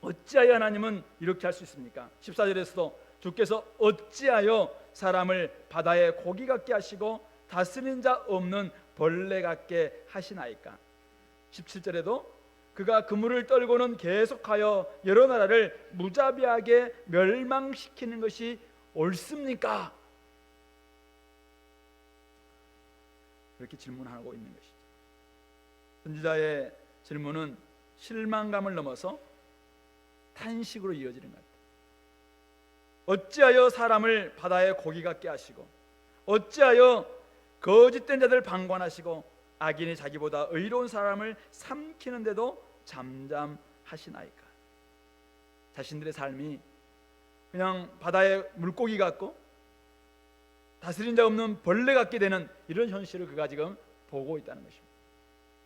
어찌하여 하나님은 이렇게 할 수 있습니까? 14절에서도 주께서 어찌하여 사람을 바다의 고기 같게 하시고 다스린 자 없는 벌레 같게 하시나이까. 17절에도 그가 그물을 떨고는 계속하여 여러 나라를 무자비하게 멸망시키는 것이 옳습니까? 그렇게 질문하고 있는 것이죠. 선지자의 질문은 실망감을 넘어서 탄식으로 이어지는 것 같아요. 어찌하여 사람을 바다의 고기 같게 하시고 어찌하여 거짓된 자들 방관하시고 악인이 자기보다 의로운 사람을 삼키는데도 잠잠하시나이까. 자신들의 삶이 그냥 바다의 물고기 같고 다스린 자 없는 벌레 같게 되는 이런 현실을 그가 지금 보고 있다는 것입니다.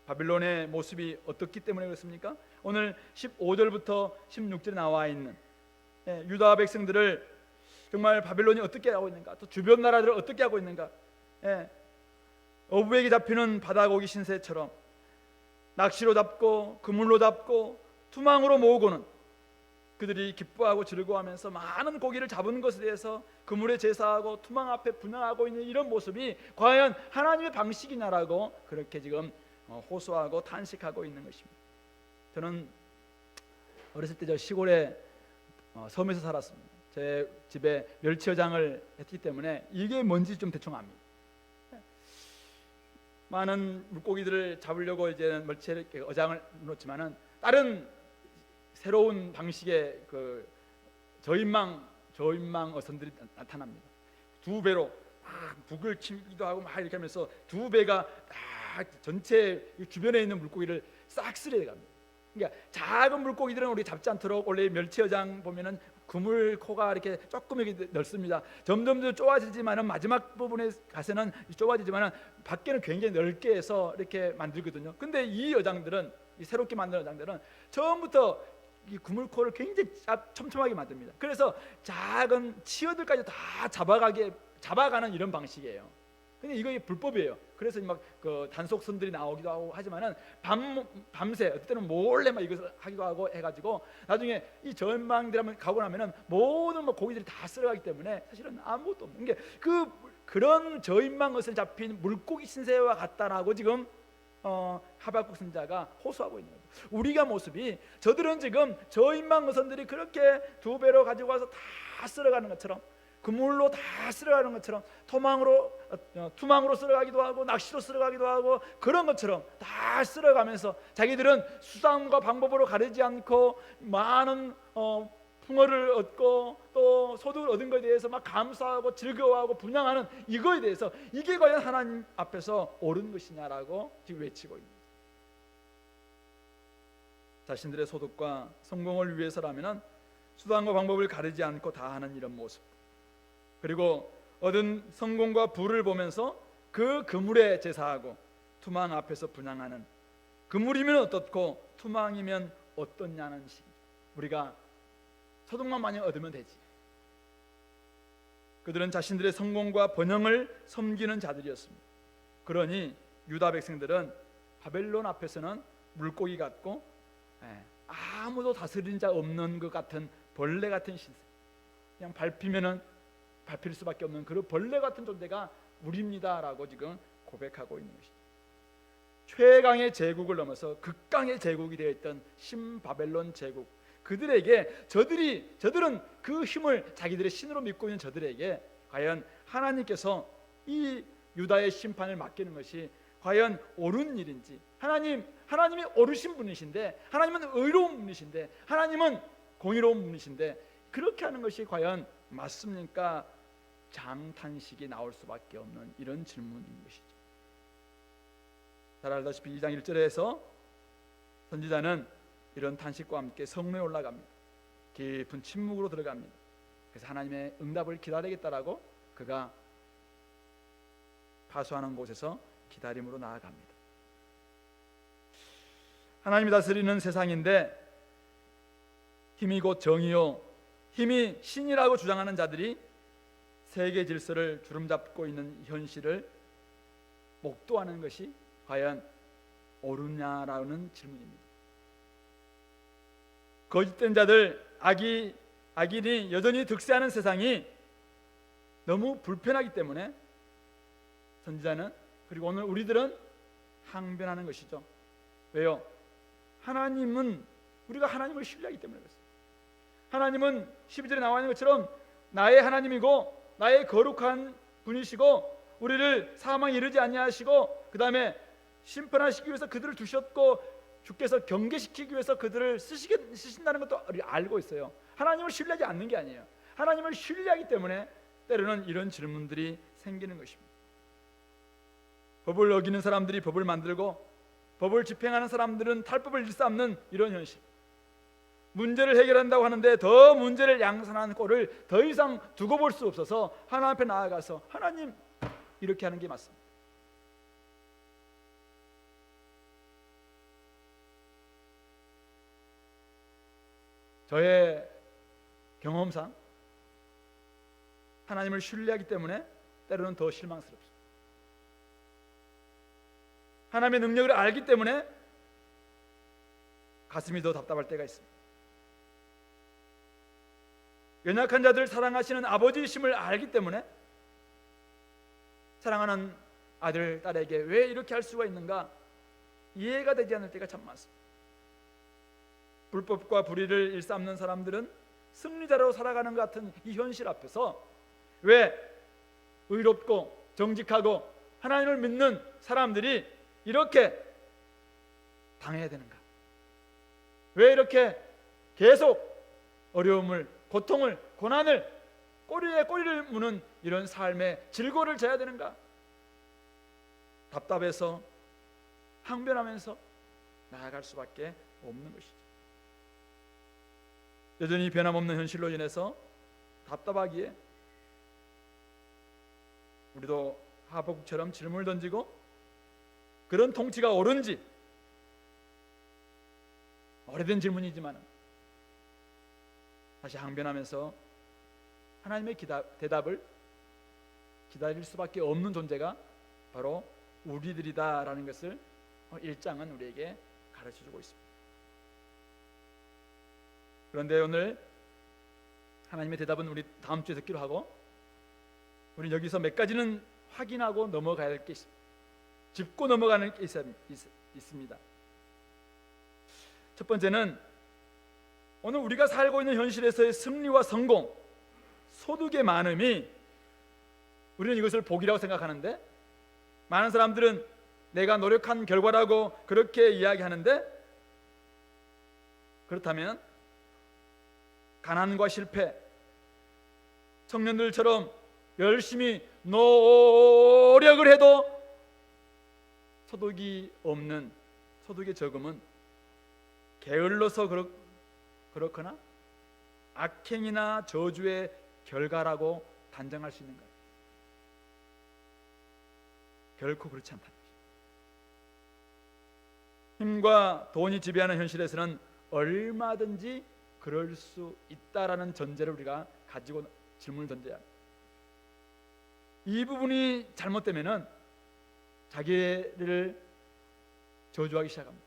바빌론의 모습이 어떻기 때문에 그렇습니까? 오늘 15절부터 16절에 나와 있는 유다 백성들을 정말 바빌론이 어떻게 하고 있는가, 또 주변 나라들을 어떻게 하고 있는가, 어부에게 잡히는 바다고기 신세처럼 낚시로 잡고 그물로 잡고 투망으로 모으고는 그들이 기뻐하고 즐거워하면서 많은 고기를 잡은 것에 대해서 그물에 제사하고 투망 앞에 분양하고 있는 이런 모습이 과연 하나님의 방식이냐라고 그렇게 지금 호소하고 탄식하고 있는 것입니다. 저는 어렸을 때 저 시골에 섬에서 살았습니다. 제 집에 멸치어장을 했기 때문에 이게 뭔지 좀 대충 압니다. 많은 물고기들을 잡으려고 이제 어장을 놓지만은 다른 새로운 방식의 그 저인망 어선들이 나타납니다. 두 배로 막 북을 치기도 하고 막 이렇게 하면서 두 배가 딱 전체 주변에 있는 물고기를 싹 쓸어갑니다. 그러니까 작은 물고기들은 우리 잡지 않도록 원래 멸치어장 보면은 그물 코가 이렇게 조금 이렇게 넓습니다. 점점 더 좁아지지만은 마지막 부분에 가서는 좁아지지만은 밖에는 굉장히 넓게 해서 이렇게 만들거든요. 근데 이 어장들은, 이 새롭게 만든 어장들은 처음부터 이 그물 코를 굉장히 촘촘하게 만듭니다. 그래서 작은 치어들까지 다 잡아가는 이런 방식이에요. 근데 이거 불법이에요. 그래서 막 그 단속선들이 나오기도 하고 하지만은 밤새 어떨 때는 몰래 막 이것을 하기도 하고 해가지고 나중에 이 전망들 한번 가고 나면은 모든 고기들이 다 쓸어가기 때문에 사실은 아무것도 없는 게 그런 저인망 것을 잡힌 물고기 신세와 같다라고 지금 하박국 선지자가 호소하고 있는 거죠. 우리가 모습이 저들은 지금 저인망 어선들이 그렇게 두 배로 가지고 와서 다 쓸어가는 것처럼 그물로 다 쓸어가는 것처럼 투망으로 쓸어가기도 하고 낚시로 쓸어가기도 하고 그런 것처럼 다 쓸어가면서 자기들은 수단과 방법으로 가리지 않고 많은 풍어를 얻고 또 소득을 얻은 것에 대해서 막 감사하고 즐거워하고 분양하는 이거에 대해서 이게 과연 하나님 앞에서 옳은 것이냐라고 지금 외치고 있는 거예요. 자신들의 소득과 성공을 위해서라면 수단과 방법을 가리지 않고 다 하는 이런 모습, 그리고 얻은 성공과 부를 보면서 그 그물에 제사하고 투망 앞에서 분양하는, 그물이면 어떻고 투망이면 어떻냐는 식. 우리가 소득만 많이 얻으면 되지. 그들은 자신들의 성공과 번영을 섬기는 자들이었습니다. 그러니 유다 백성들은 바벨론 앞에서는 물고기 같고 아무도 다스린 자 없는 것 같은 벌레 같은 신세, 그냥 밟히면은 밟힐 수밖에 없는 그런 벌레 같은 존재가 우리입니다라고 지금 고백하고 있는 것이죠. 최강의 제국을 넘어서 극강의 제국이 되어 있던 신바벨론 제국, 그들에게 저들은 그 힘을 자기들의 신으로 믿고 있는 저들에게 과연 하나님께서 이 유다의 심판을 맡기는 것이 과연 옳은 일인지, 하나님이 옳으신 분이신데, 하나님은 의로운 분이신데, 하나님은 공의로운 분이신데 그렇게 하는 것이 과연 맞습니까? 장탄식이 나올 수밖에 없는 이런 질문인 것이죠. 잘 알다시피 2장 1절에서 선지자는 이런 탄식과 함께 성로에 올라갑니다. 깊은 침묵으로 들어갑니다. 그래서 하나님의 응답을 기다리겠다라고 그가 파수하는 곳에서 기다림으로 나아갑니다. 하나님이 다스리는 세상인데 힘이 곧 정의요, 힘이 신이라고 주장하는 자들이 세계 질서를 주름잡고 있는 현실을 목도하는 것이 과연 옳으냐라는 질문입니다. 거짓된 자들, 악인이 여전히 득세하는 세상이 너무 불편하기 때문에 선지자는, 그리고 오늘 우리들은 항변하는 것이죠. 왜요? 우리가 하나님을 신뢰하기 때문에 그렇습니다. 하나님은 12절에 나와 있는 것처럼 나의 하나님이고 나의 거룩한 분이시고 우리를 사망에 이르지 아니하시고 그 다음에 심판하시기 위해서 그들을 두셨고 주께서 경계시키기 위해서 그들을 쓰신다는 것도 알고 있어요. 하나님을 신뢰하지 않는 게 아니에요. 하나님을 신뢰하기 때문에 때로는 이런 질문들이 생기는 것입니다. 법을 어기는 사람들이 법을 만들고 법을 집행하는 사람들은 탈법을 일삼는 이런 현실, 문제를 해결한다고 하는데 더 문제를 양산하는 꼴을 더 이상 두고 볼 수 없어서 하나님 앞에 나아가서 하나님, 이렇게 하는 게 맞습니다. 저의 경험상 하나님을 신뢰하기 때문에 때로는 더 실망스럽습니다. 하나님의 능력을 알기 때문에 가슴이 더 답답할 때가 있습니다. 연약한 자들을 사랑하시는 아버지이심을 알기 때문에 사랑하는 아들, 딸에게 왜 이렇게 할 수가 있는가 이해가 되지 않을 때가 참 많습니다. 불법과 불의를 일삼는 사람들은 승리자로 살아가는 것 같은 이 현실 앞에서 왜 의롭고 정직하고 하나님을 믿는 사람들이 이렇게 당해야 되는가? 왜 이렇게 계속 어려움을, 고통을, 고난을, 꼬리에 꼬리를 무는 이런 삶의 질고를 져야 되는가? 답답해서 항변하면서 나아갈 수밖에 없는 것이죠. 여전히 변함없는 현실로 인해서 답답하기에 우리도 하박국처럼 질문을 던지고 그런 통치가 옳은지, 오래된 질문이지만 다시 항변하면서 하나님의 대답을 기다릴 수밖에 없는 존재가 바로 우리들이다라는 것을 1장은 우리에게 가르쳐주고 있습니다. 그런데 오늘 하나님의 대답은 우리 다음 주에 듣기로 하고, 우리 여기서 몇 가지는 확인하고 넘어가야 할 게 있습니다. 짚고 넘어가는 게 있습니다. 첫 번째는 오늘 우리가 살고 있는 현실에서의 승리와 성공, 소득의 많음이, 우리는 이것을 복이라고 생각하는데 많은 사람들은 내가 노력한 결과라고 그렇게 이야기하는데, 그렇다면 가난과 실패, 청년들처럼 열심히 노력을 해도 소득이 없는, 소득의 적음은 게을러서 그렇거나 악행이나 저주의 결과라고 단정할 수 있는 거예요. 결코 그렇지 않다는 것입니다. 힘과 돈이 지배하는 현실에서는 얼마든지 그럴 수 있다라는 전제를 우리가 가지고 질문을 던져야 합니다. 이 부분이 잘못되면은 자기를 저주하기 시작합니다.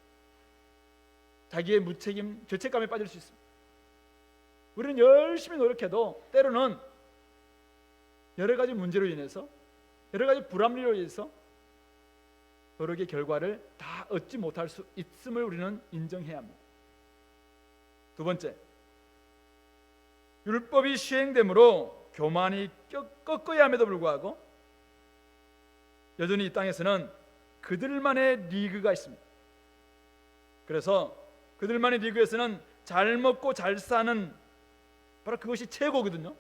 자기의 무책임, 죄책감에 빠질 수 있습니다. 우리는 열심히 노력해도 때로는 여러 가지 문제로 인해서, 여러 가지 불합리로 인해서 노력의 결과를 다 얻지 못할 수 있음을 우리는 인정해야 합니다. 두 번째, 율법이 시행됨으로 교만이 꺾어야 함에도 불구하고 여전히 이 땅에서는 그들만의 리그가 있습니다. 그래서 그들만의 리그에서는 잘 먹고 잘 사는, 바로 그것이 최고거든요.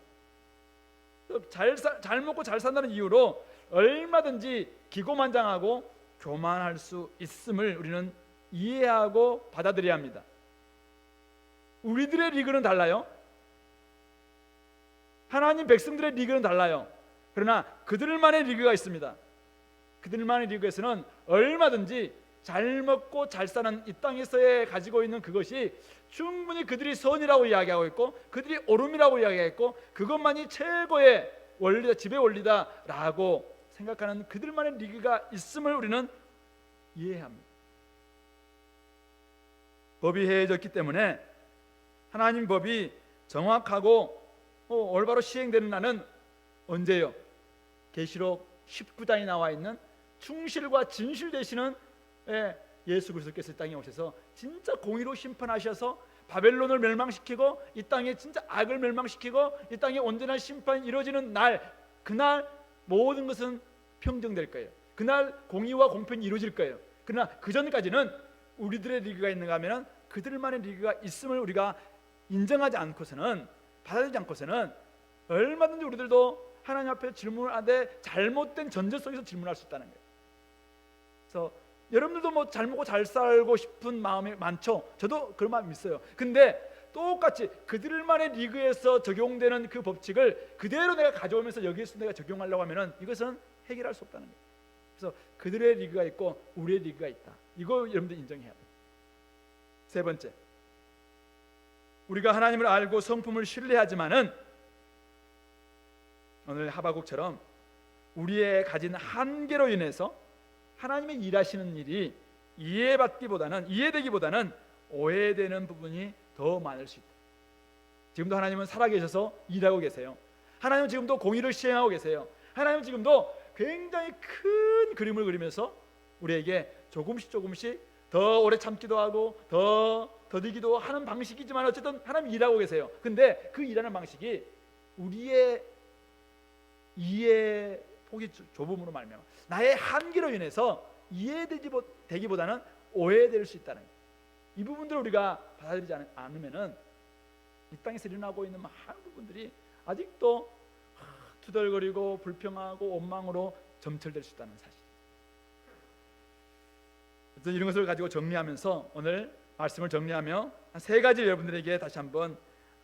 잘 먹고 잘 산다는 이유로 얼마든지 기고만장하고 교만할 수 있음을 우리는 이해하고 받아들여야 합니다. 우리들의 리그는 달라요. 하나님 백성들의 리그는 달라요. 그러나 그들만의 리그가 있습니다. 그들만의 리그에서는 얼마든지 잘 먹고 잘 사는 이 땅에서의 가지고 있는 그것이 충분히 그들이 선이라고 이야기하고 있고 그들이 옳음이라고 이야기했고 그것만이 최고의 원리다, 지배 원리다라고 생각하는 그들만의 리그가 있음을 우리는 이해해야 합니다. 법이 해해졌기 때문에 하나님 법이 정확하고 올바로 시행되는 날은 언제요? 계시록 19장에 나와 있는 충실과 진실 되시는 예수 그리스도께서 이 땅에 오셔서 진짜 공의로 심판하셔서 바벨론을 멸망시키고 이 땅에 진짜 악을 멸망시키고 이 땅에 온전한 심판이 이루어지는 날, 그날 모든 것은 평정될 거예요. 그날 공의와 공평이 이루어질 거예요. 그러나 그 전까지는 우리들의 리그가 있는가 하면 그들만의 리그가 있음을 우리가 인정하지 않고서는, 받아들이지 않고서는 얼마든지 우리들도 하나님 앞에 질문을 하되 잘못된 전제 속에서 질문할 수 있다는 거예요. 그래서 여러분들도 뭐 잘 먹고 잘 살고 싶은 마음이 많죠. 저도 그런 마음이 있어요. 근데 똑같이 그들만의 리그에서 적용되는 그 법칙을 그대로 내가 가져오면서 여기에서 내가 적용하려고 하면은 이것은 해결할 수 없다는 거예요. 그래서 그들의 리그가 있고 우리의 리그가 있다. 이거 여러분들 인정해야 돼요. 세 번째, 우리가 하나님을 알고 성품을 신뢰하지만은 오늘 하박국처럼 우리의 가진 한계로 인해서 하나님의 일하시는 일이 이해되기보다는 오해되는 부분이 더 많을 수 있다. 지금도 하나님은 살아계셔서 일하고 계세요. 하나님은 지금도 공의를 시행하고 계세요. 하나님은 지금도 굉장히 큰 그림을 그리면서 우리에게 조금씩 더 오래 참기도 하고 더 더디기도 하는 방식이지만 어쨌든 하나님 일하고 계세요. 근데 그 일하는 방식이 우리의 이해 폭이 좁음으로 말미암아 나의 한계로 인해서 이해되기보다는 오해될 수 있다는 거예요. 이 부분들을 우리가 받아들이지 않으면은 이 땅에서 일어나고 있는 많은 부분들이 아직도 투덜거리고 불평하고 원망으로 점철될 수 있다는 사실. 그래서 이런 것을 가지고 정리하면서 오늘 말씀을 정리하며 한 세 가지 여러분들에게 다시 한번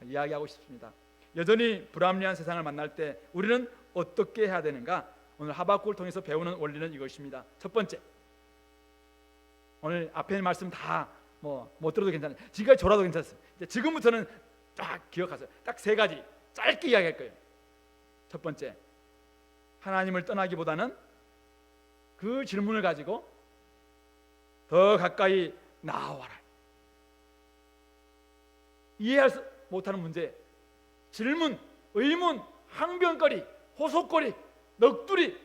이야기하고 싶습니다. 여전히 불합리한 세상을 만날 때 우리는 어떻게 해야 되는가? 오늘 하박국을 통해서 배우는 원리는 이것입니다. 첫 번째, 오늘 앞에 있는 말씀 다 못 들어도 괜찮아요. 지금까지 졸아도 괜찮습니다. 이제 지금부터는 딱 기억하세요. 딱 세 가지 짧게 이야기할 거예요. 첫 번째, 하나님을 떠나기보다는 그 질문을 가지고 더 가까이 나와라. 이해할 수 못하는 문제, 질문, 의문, 항변거리, 호소거리, 넋두리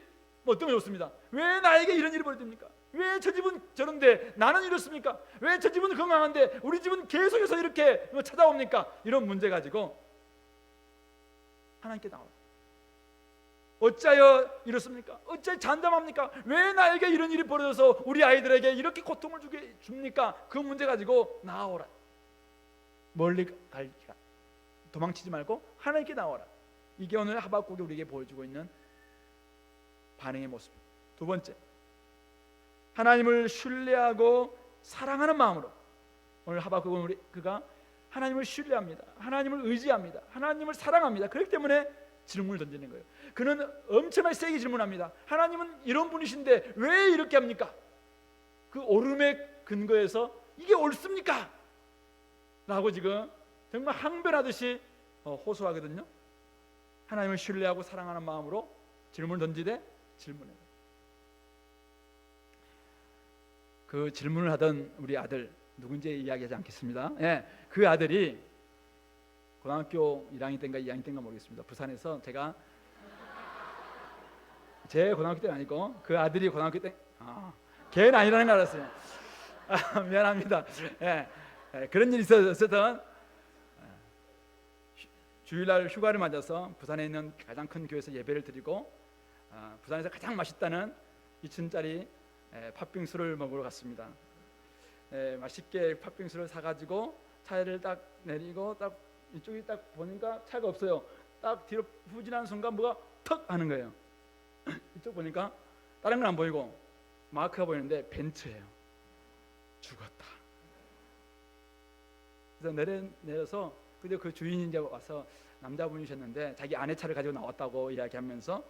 어떤 게 좋습니다. 왜 나에게 이런 일이 벌어집니까? 왜 저 집은 저런데 나는 이렇습니까? 왜 저 집은 건강한데 우리 집은 계속해서 이렇게 찾아옵니까? 이런 문제 가지고 하나님께 나와라. 어찌하여 이렇습니까? 어찌하여 잔담합니까? 왜 나에게 이런 일이 벌어져서 우리 아이들에게 이렇게 고통을 줍니까? 그 문제 가지고 나아오라. 멀리 갈기가 도망치지 말고 하나님께 나와라. 이게 오늘 하박국이 우리에게 보여주고 있는 반응의 모습입니다. 두 번째, 하나님을 신뢰하고 사랑하는 마음으로. 오늘 하박국은 그가 하나님을 신뢰합니다. 하나님을 의지합니다. 하나님을 사랑합니다. 그렇기 때문에 질문을 던지는 거예요. 그는 엄청나게 세게 질문합니다. 하나님은 이런 분이신데 왜 이렇게 합니까? 그 오름의 근거에서 이게 옳습니까? 라고 지금 정말 항변하듯이 호소하거든요. 하나님을 신뢰하고 사랑하는 마음으로 질문을 던지되 질문해요. 그 질문을 하던 우리 아들, 누군지 이야기하지 않겠습니다. 예, 그 아들이 고등학교 1학년 때인가 2학년 때인가 모르겠습니다. 부산에서 제가 제 고등학교 때는 아니고 그 아들이 고등학교 때 걔는 아니라는 걸 알았어요. 미안합니다. 예, 그런 일이 있었던 주일날 휴가를 맞아서 부산에 있는 가장 큰 교회에서 예배를 드리고 부산에서 가장 맛있다는 2층짜리 팥빙수를 먹으러 갔습니다. 맛있게 팥빙수를 사가지고 차를 딱 내리고 딱 이쪽이 딱 보니까 차가 없어요. 딱 뒤로 후진하는 순간 뭐가 턱 하는 거예요. 이쪽 보니까 다른 건 안 보이고 마크가 보이는데 벤츠예요. 죽었다. 그래서 내려서 그 주인이 이제 와서 남자분이셨는데 자기 아내 차를 가지고 나왔다고 이야기하면서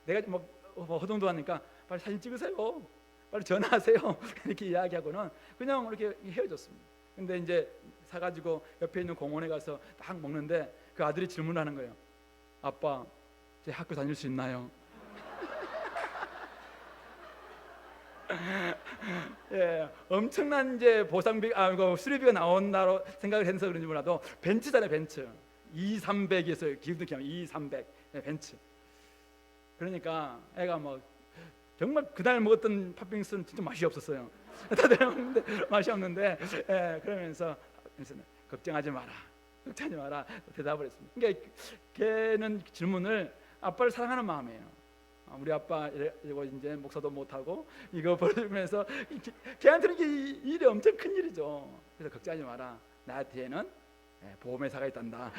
내가 허둥둥하니까 빨리 사진 찍으세요. 빨리 전화하세요. 이렇게 이야기하고는 그냥 이렇게 헤어졌습니다. 근데 이제 사가지고 옆에 있는 공원에 가서 딱 먹는데 그 아들이 질문하는 거예요. 아빠, 제 학교 다닐 수 있나요? 예, 엄청난 이제 보상비, 수리비가 나온다고 생각을 해서 그런지 몰라도 벤츠잖아요, 벤츠. 2300이었어요. 기분도 기억 2300 벤츠. 그러니까 애가 정말 그날 먹었던 팥빙수는 진짜 맛이 없었어요. 다들 먹는데 맛이 없는데, 그러면서 걱정하지 마라 대답을 했습니다. 그러니까 걔는 질문을 아빠를 사랑하는 마음이에요. 우리 아빠 이거 이제 목사도 못하고 이거 벌면서 걔한테는 이게 일이 엄청 큰 일이죠. 그래서 걱정하지 마라. 나 뒤에는 보험회사가 있단다.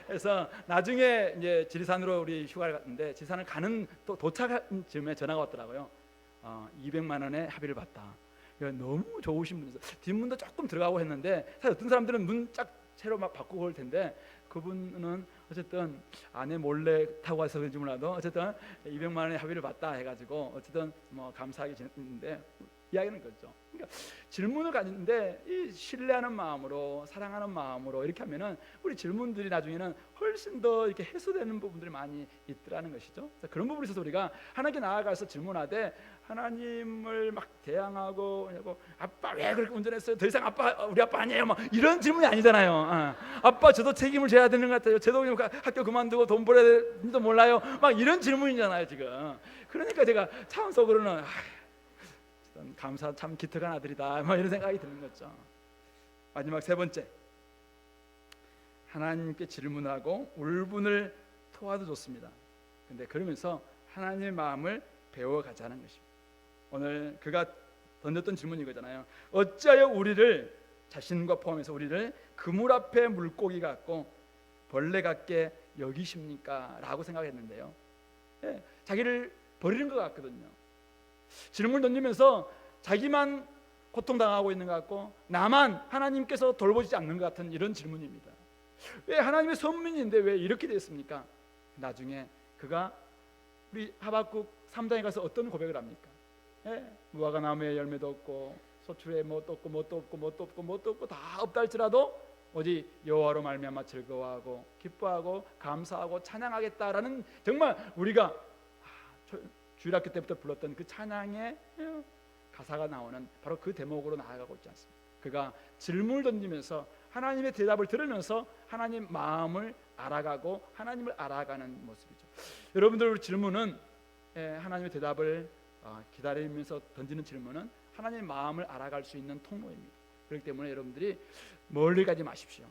그래서 나중에 이제 지리산으로 우리 휴가를 갔는데 지리산을 가는 도착한 즈음에 전화가 왔더라고요. 200만 원의 합의를 봤다. 너무 좋으신 분이서 뒷문도 조금 들어가고 했는데 사실 어떤 사람들은 문 쫙 새로 막 바꾸고 올 텐데 그분은 어쨌든 아내 몰래 타고 와서 그런지 몰라도 어쨌든 200만 원의 합의를 봤다 해가지고 어쨌든 감사하게 지냈는데 이야기는 거죠. 그러니까 질문을 가지는데 이 신뢰하는 마음으로 사랑하는 마음으로 이렇게 하면은 우리 질문들이 나중에는 훨씬 더 이렇게 해소되는 부분들이 많이 있더라는 것이죠. 그래서 그런 부분에 있어서 우리가 하나님께 나아가서 질문하되 하나님을 막 대항하고 아빠 왜 그렇게 운전했어요? 더 이상 우리 아빠 아니에요. 이런 질문이 아니잖아요. 아빠 저도 책임을 져야 되는 것 같아요. 저도 학교 그만두고 돈 벌어야 될지도 몰라요. 이런 질문이잖아요 지금. 그러니까 제가 차원속으로는 감사 참 기특한 아들이다 이런 생각이 드는 거죠. 마지막 세 번째, 하나님께 질문하고 울분을 토하도 좋습니다. 근데 그러면서 하나님의 마음을 배워가자는 것입니다. 오늘 그가 던졌던 질문이 이거잖아요. 어찌하여 우리를, 자신과 포함해서 우리를 그물 앞에 물고기 같고 벌레 같게 여기십니까? 라고 생각했는데요. 자기를 버리는 것 같거든요. 질문을 던지면서 자기만 고통당하고 있는 것 같고 나만 하나님께서 돌보지 않는 것 같은 이런 질문입니다. 왜 하나님의 선민인데 왜 이렇게 됐습니까? 나중에 그가 우리 하박국 3장에 가서 어떤 고백을 합니까? 무화과 나무에 열매도 없고 소출에 뭣도 없고 다 없다 할지라도 오직 여호와로 말미암아 즐거워하고 기뻐하고 감사하고 찬양하겠다라는 정말 우리가 주일학교 때부터 불렀던 그 찬양의 가사가 나오는 바로 그 대목으로 나아가고 있지 않습니까? 그가 질문을 던지면서 하나님의 대답을 들으면서 하나님 마음을 알아가고 하나님을 알아가는 모습이죠. 여러분들 질문은 하나님의 대답을 기다리면서 던지는 질문은 하나님의 마음을 알아갈 수 있는 통로입니다. 그렇기 때문에 여러분들이 멀리 가지 마십시오.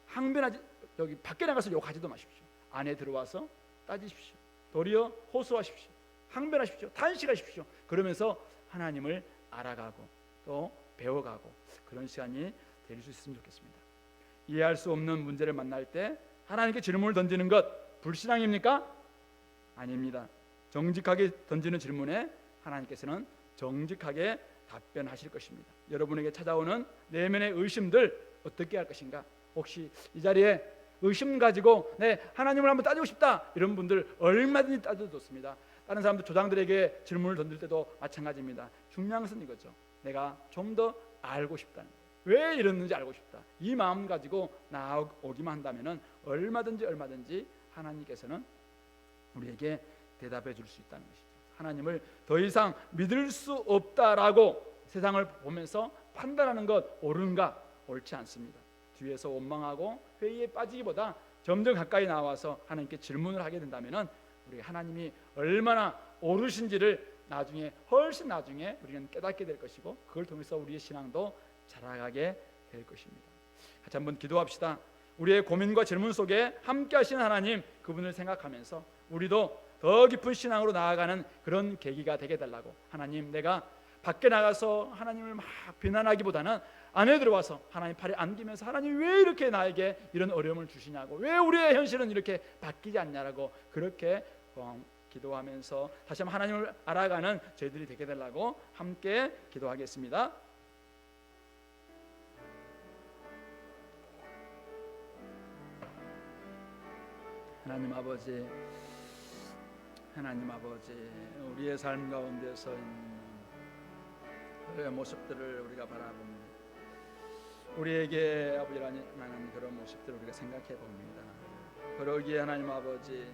항변하지 여기 밖에 나가서 욕하지도 마십시오. 안에 들어와서 따지십시오. 도리어 호소하십시오. 항변하십시오. 탄식하십시오. 그러면서 하나님을 알아가고 또 배워가고 그런 시간이 될 수 있으면 좋겠습니다. 이해할 수 없는 문제를 만날 때 하나님께 질문을 던지는 것 불신앙입니까? 아닙니다. 정직하게 던지는 질문에 하나님께서는 정직하게 답변하실 것입니다. 여러분에게 찾아오는 내면의 의심들 어떻게 할 것인가? 혹시 이 자리에 의심 가지고 하나님을 한번 따지고 싶다 이런 분들 얼마든지 따져도 좋습니다. 다른 사람들 조장들에게 질문을 던질 때도 마찬가지입니다. 중요한 것은 이거죠. 내가 좀 더 알고 싶다는 거예요. 왜 이러는지 알고 싶다. 이 마음 가지고 나오기만 한다면 얼마든지 하나님께서는 우리에게 대답해 줄 수 있다는 것이죠. 하나님을 더 이상 믿을 수 없다라고 세상을 보면서 판단하는 것 옳은가? 옳지 않습니다. 뒤에서 원망하고 회의에 빠지기보다 점점 가까이 나와서 하나님께 질문을 하게 된다면 우리 하나님이 얼마나 옳으신지를 훨씬 나중에 우리는 깨닫게 될 것이고 그걸 통해서 우리의 신앙도 자라가게 될 것입니다. 같이 한번 기도합시다. 우리의 고민과 질문 속에 함께 하시는 하나님 그분을 생각하면서 우리도 더 깊은 신앙으로 나아가는 그런 계기가 되게 달라고 하나님 내가 밖에 나가서 하나님을 막 비난하기보다는 안에 들어와서 하나님 팔에 안기면서 하나님 왜 이렇게 나에게 이런 어려움을 주시냐고 왜 우리의 현실은 이렇게 바뀌지 않냐라고 그렇게 기도하면서 다시 한번 하나님을 알아가는 저희들이 되게 되려고 함께 기도하겠습니다. 하나님 아버지 우리의 삶 가운데서 있는 그의 모습들을 우리가 바라봅니다. 우리에게 아버지 하나님 그런 모습들을 우리가 생각해 봅니다. 그러기에 하나님 아버지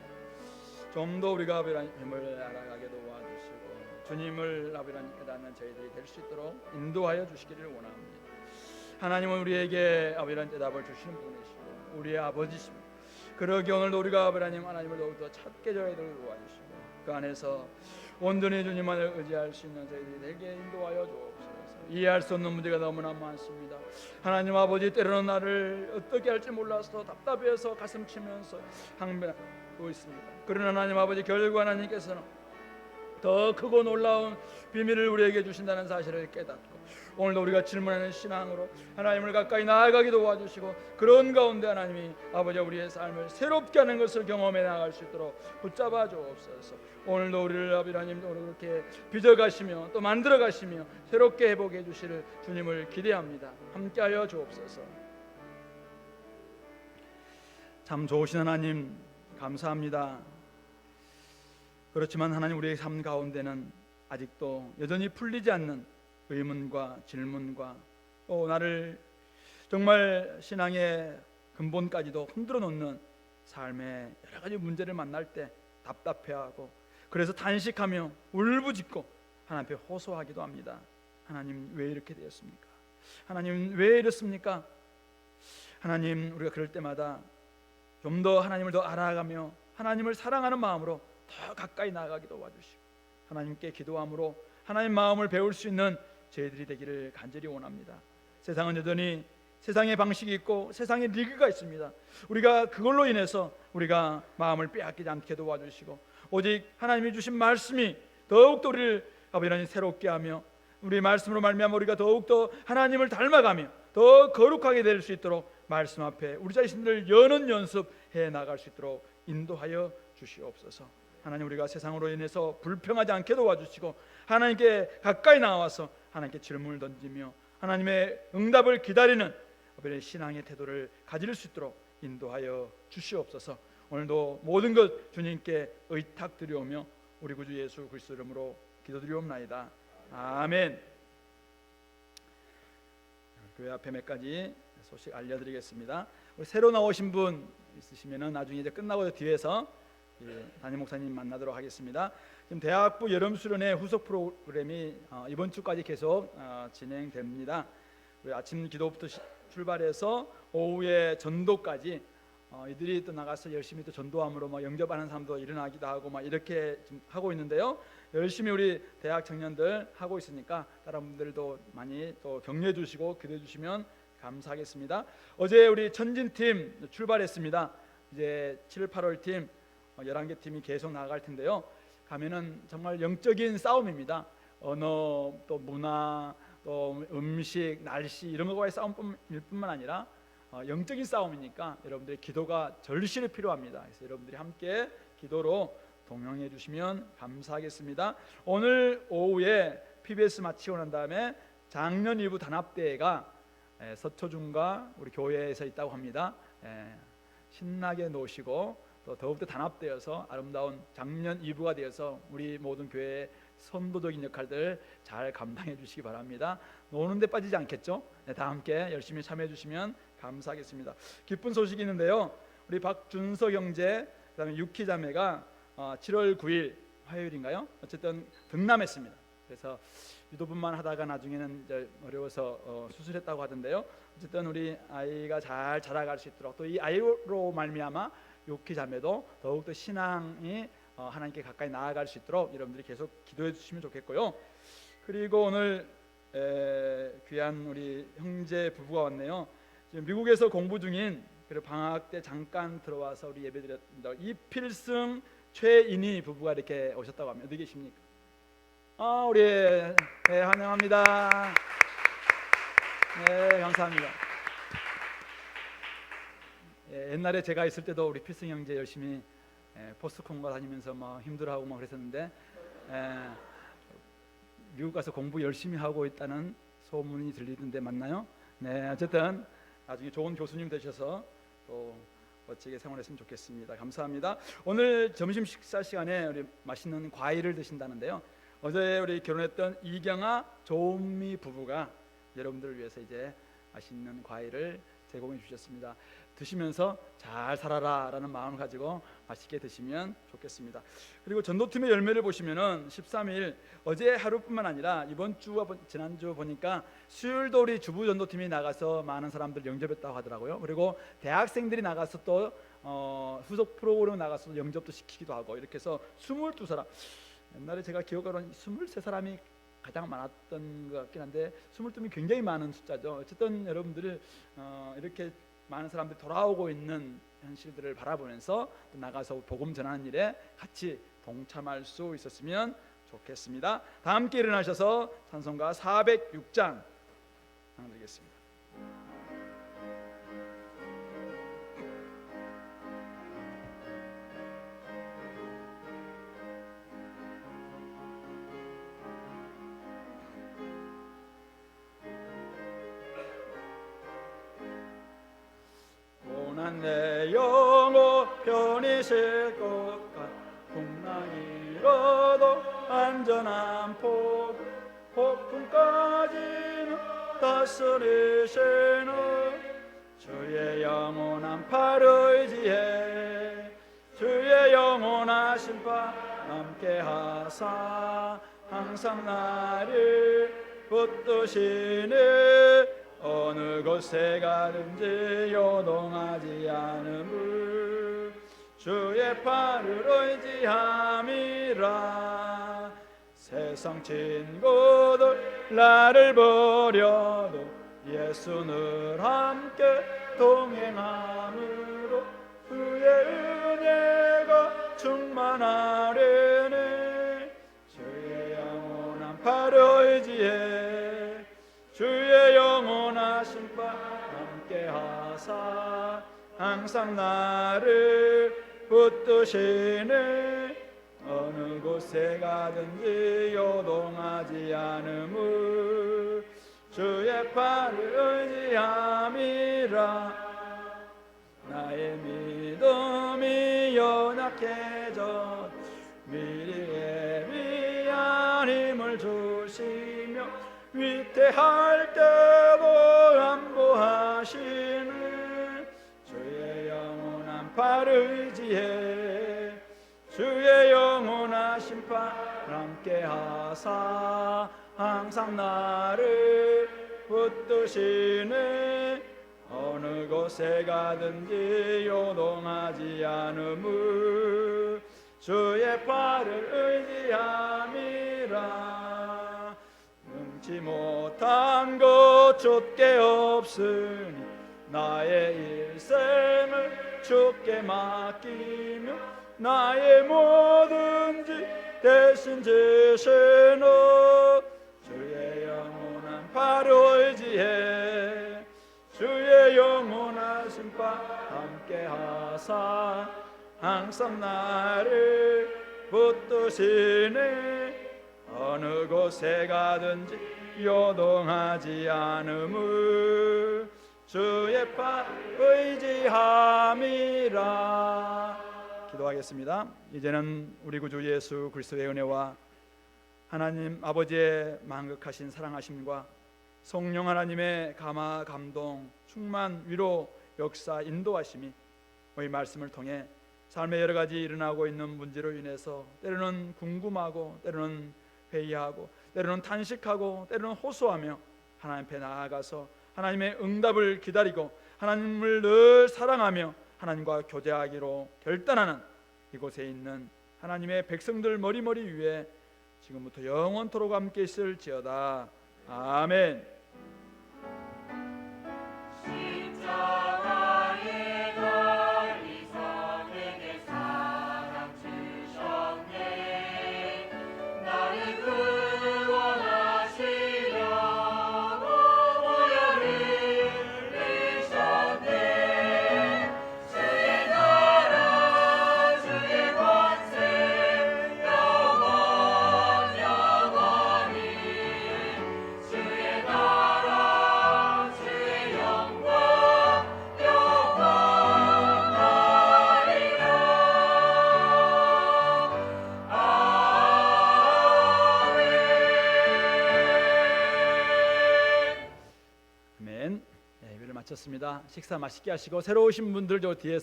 좀 더 우리가 아버지 하나님을 알아가게 도와주시고 주님을 아버지 하나님 깨닫는 저희들이 될 수 있도록 인도하여 주시기를 원합니다. 하나님은 우리에게 아버지 하나님 대답을 주시는 분이시고 우리의 아버지십니다. 그러기에 오늘도 우리가 아버지 하나님을 더욱더 찾게 저희들을 도와주시고 그 안에서 온전히 주님만을 의지할 수 있는 저희들이 되게 인도하여 주옵소서. 이해할 수 없는 문제가 너무나 많습니다. 하나님 아버지 때로는 나를 어떻게 할지 몰라서 답답해서 가슴 치면서 항변하고 있습니다. 그러나 하나님 아버지 결국 하나님께서는 더 크고 놀라운 비밀을 우리에게 주신다는 사실을 깨닫고 오늘도 우리가 질문하는 신앙으로 하나님을 가까이 나아가게 도와주시고 그런 가운데 하나님이 아버지 우리의 삶을 새롭게 하는 것을 경험해 나갈 수 있도록 붙잡아 주옵소서. 오늘도 우리를 아버지 하나님 그렇게 빚어가시며 또 만들어가시며 새롭게 회복해 주시를 주님을 기대합니다. 함께하여 주옵소서. 참 좋으신 하나님 감사합니다. 그렇지만 하나님 우리의 삶 가운데는 아직도 여전히 풀리지 않는 의문과 질문과 또 나를 정말 신앙의 근본까지도 흔들어 놓는 삶의 여러 가지 문제를 만날 때 답답해하고 그래서 탄식하며 울부짖고 하나님 앞에 호소하기도 합니다. 하나님 왜 이렇게 되었습니까? 하나님 왜 이렇습니까? 하나님 우리가 그럴 때마다 좀 더 하나님을 더 알아가며 하나님을 사랑하는 마음으로 더 가까이 나아가기 도와주시고 하나님께 기도함으로 하나님 마음을 배울 수 있는 저희들이 되기를 간절히 원합니다. 세상은 여전히 세상의 방식이 있고 세상의 리그가 있습니다. 우리가 그걸로 인해서 우리가 마음을 빼앗기지 않게 도와주시고 오직 하나님이 주신 말씀이 더욱더 우리를 아버지 하나님 새롭게 하며 우리 말씀으로 말미암아 우리가 더욱더 하나님을 닮아가며 더 거룩하게 될 수 있도록 말씀 앞에 우리 자신들을 여는 연습해 나갈 수 있도록 인도하여 주시옵소서. 하나님 우리가 세상으로 인해서 불평하지 않게 도와주시고 하나님께 가까이 나와서 하나님께 질문을 던지며 하나님의 응답을 기다리는 신앙의 태도를 가질 수 있도록 인도하여 주시옵소서. 오늘도 모든 것 주님께 의탁드리오며 우리 구주 예수 그리스도 이름으로 기도드리옵나이다. 아멘. 교회 앞에 몇 가지 소식 알려드리겠습니다. 우리 새로 나오신 분 있으시면은 나중에 이제 끝나고 뒤에서 담임 목사님 만나도록 하겠습니다. 지금 대학부 여름 수련회 후속 프로그램이 이번 주까지 계속 진행됩니다. 우리 아침 기도부터 출발해서 오후에 전도까지 이들이 또 나가서 열심히 또 전도함으로 영접하는 사람도 일어나기도 하고 이렇게 지금 하고 있는데요. 열심히 우리 대학 청년들 하고 있으니까 다른 분들도 많이 또 격려해 주시고 기도해 주시면 감사하겠습니다. 어제 우리 천진팀 출발했습니다. 이제 7, 8월 팀 11개 팀이 계속 나아갈 텐데요. 가면은 정말 영적인 싸움입니다. 언어, 또 문화, 또 음식, 날씨 이런 거와의 싸움일 뿐만 아니라 영적인 싸움이니까 여러분들의 기도가 절실히 필요합니다. 그래서 여러분들이 함께 기도로 동행해 주시면 감사하겠습니다. 오늘 오후에 PBS 마치고 난 다음에 작년 2부 단합대회가 서초중과 우리 교회에서 있다고 합니다. 신나게 노시고 또 더욱더 단합되어서 아름다운 작년 2부가 되어서 우리 모든 교회의 선도적인 역할들 잘 감당해 주시기 바랍니다. 노는 데 빠지지 않겠죠? 다 함께 열심히 참여해 주시면 감사하겠습니다. 기쁜 소식이 있는데요. 우리 박준석 형제 그다음에 유키 자매가 7월 9일 화요일인가요? 어쨌든 등남했습니다. 그래서 유도분만 하다가 나중에는 이제 어려워서 수술했다고 하던데요. 어쨌든 우리 아이가 잘 자라갈 수 있도록 또 이 아이로 말미암아 유키 자매도 더욱더 신앙이 하나님께 가까이 나아갈 수 있도록 여러분들이 계속 기도해 주시면 좋겠고요. 그리고 오늘 귀한 우리 형제 부부가 왔네요. 지금 미국에서 공부 중인 그리고 방학 때 잠깐 들어와서 우리 예배드렸습니다. 이필승 최인희 부부가 이렇게 오셨다고 합니다. 어디 계십니까? 우리 환영합니다. 네, 감사합니다. 옛날에 제가 있을 때도 우리 필승 형제 열심히 포스콘과 다니면서 막 힘들어하고 막 그랬었는데 미국 가서 공부 열심히 하고 있다는 소문이 들리던데 맞나요? 네, 어쨌든 나중에 좋은 교수님 되셔서 또 멋지게 생활했으면 좋겠습니다. 감사합니다. 오늘 점심 식사 시간에 우리 맛있는 과일을 드신다는데요. 어제 우리 결혼했던 이경아 조은미 부부가 여러분들을 위해서 이제 맛있는 과일을 제공해 주셨습니다. 드시면서 잘 살아라 라는 마음을 가지고 맛있게 드시면 좋겠습니다. 그리고 전도팀의 열매를 보시면은 13일 어제 하루뿐만 아니라 이번 주와 지난주 보니까 수요일도 우리 주부 전도팀이 나가서 많은 사람들 영접했다고 하더라고요. 그리고 대학생들이 나가서 또 후속 프로그램 나가서 영접도 시키기도 하고 이렇게 해서 22사람, 옛날에 제가 기억하로는 23사람이 가장 많았던 것 같긴 한데 22이 굉장히 많은 숫자죠. 어쨌든 여러분들을 이렇게 많은 사람들이 돌아오고 있는 현실들을 바라보면서 또 나가서 복음 전하는 일에 같이 동참할 수 있었으면 좋겠습니다. 다 함께 일어나셔서 찬송가 406장 드리겠습니다. 내 영혼 편히 쉴 것 같 풍랑이라도 안전한 폭풍까지는 다스리시는 주의 영원한 팔을 의지해 주의 영원하신 바 함께 하사 항상 나를 붙드시네 어느 곳에 가든지 요동하지 않음을 주의 팔을 의지함이라 세상 친구들 나를 버려도 예수는 함께 동행함으로 그의 은혜가 충만하려니 주의 영원한 팔을 의지해 주의 영원하신 바 함께 하사 항상 나를 붙드시네 어느 곳에 가든지 요동하지 않음을 주의 팔을 의지함이라 나의 믿음이 연약해져 미리에 미안 힘을 주시며 위태할 때도 안보하시는 주의 영원한 팔을 의지해 주의 영원하신 팔 함께 하사 항상 나를 붙드시네 어느 곳에 가든지 요동하지 않음을 주의 팔을 의지함이라 알지 못한 것 좇게 없으니 나의 일생을 주께 맡기며 나의 뭐든지 대신 지시노 주의 영원한 팔을 의지해 주의 영원하신 바 함께 하사 항상 나를 붙드시니 어느 곳에 가든지 요동하지 않음을 주의 팔 의지함이라. 기도하겠습니다. 이제는 우리 구주 예수 그리스도의 은혜와 하나님 아버지의 만극하신 사랑하심과 성령 하나님의 감화 감동 충만 위로 역사 인도하심이 이 말씀을 통해 삶의 여러 가지 일어나고 있는 문제로 인해서 때로는 궁금하고 때로는 회의하고 때로는 탄식하고 때로는 호소하며 하나님 앞에 나아가서 하나님의 응답을 기다리고 하나님을 늘 사랑하며 하나님과 교제하기로 결단하는 이곳에 있는 하나님의 백성들 머리머리 위에 지금부터 영원토록 함께 있을지어다. 아멘. 마쳤습니다. 식사 맛있게 하시고 새로 오신 분들 저 뒤에서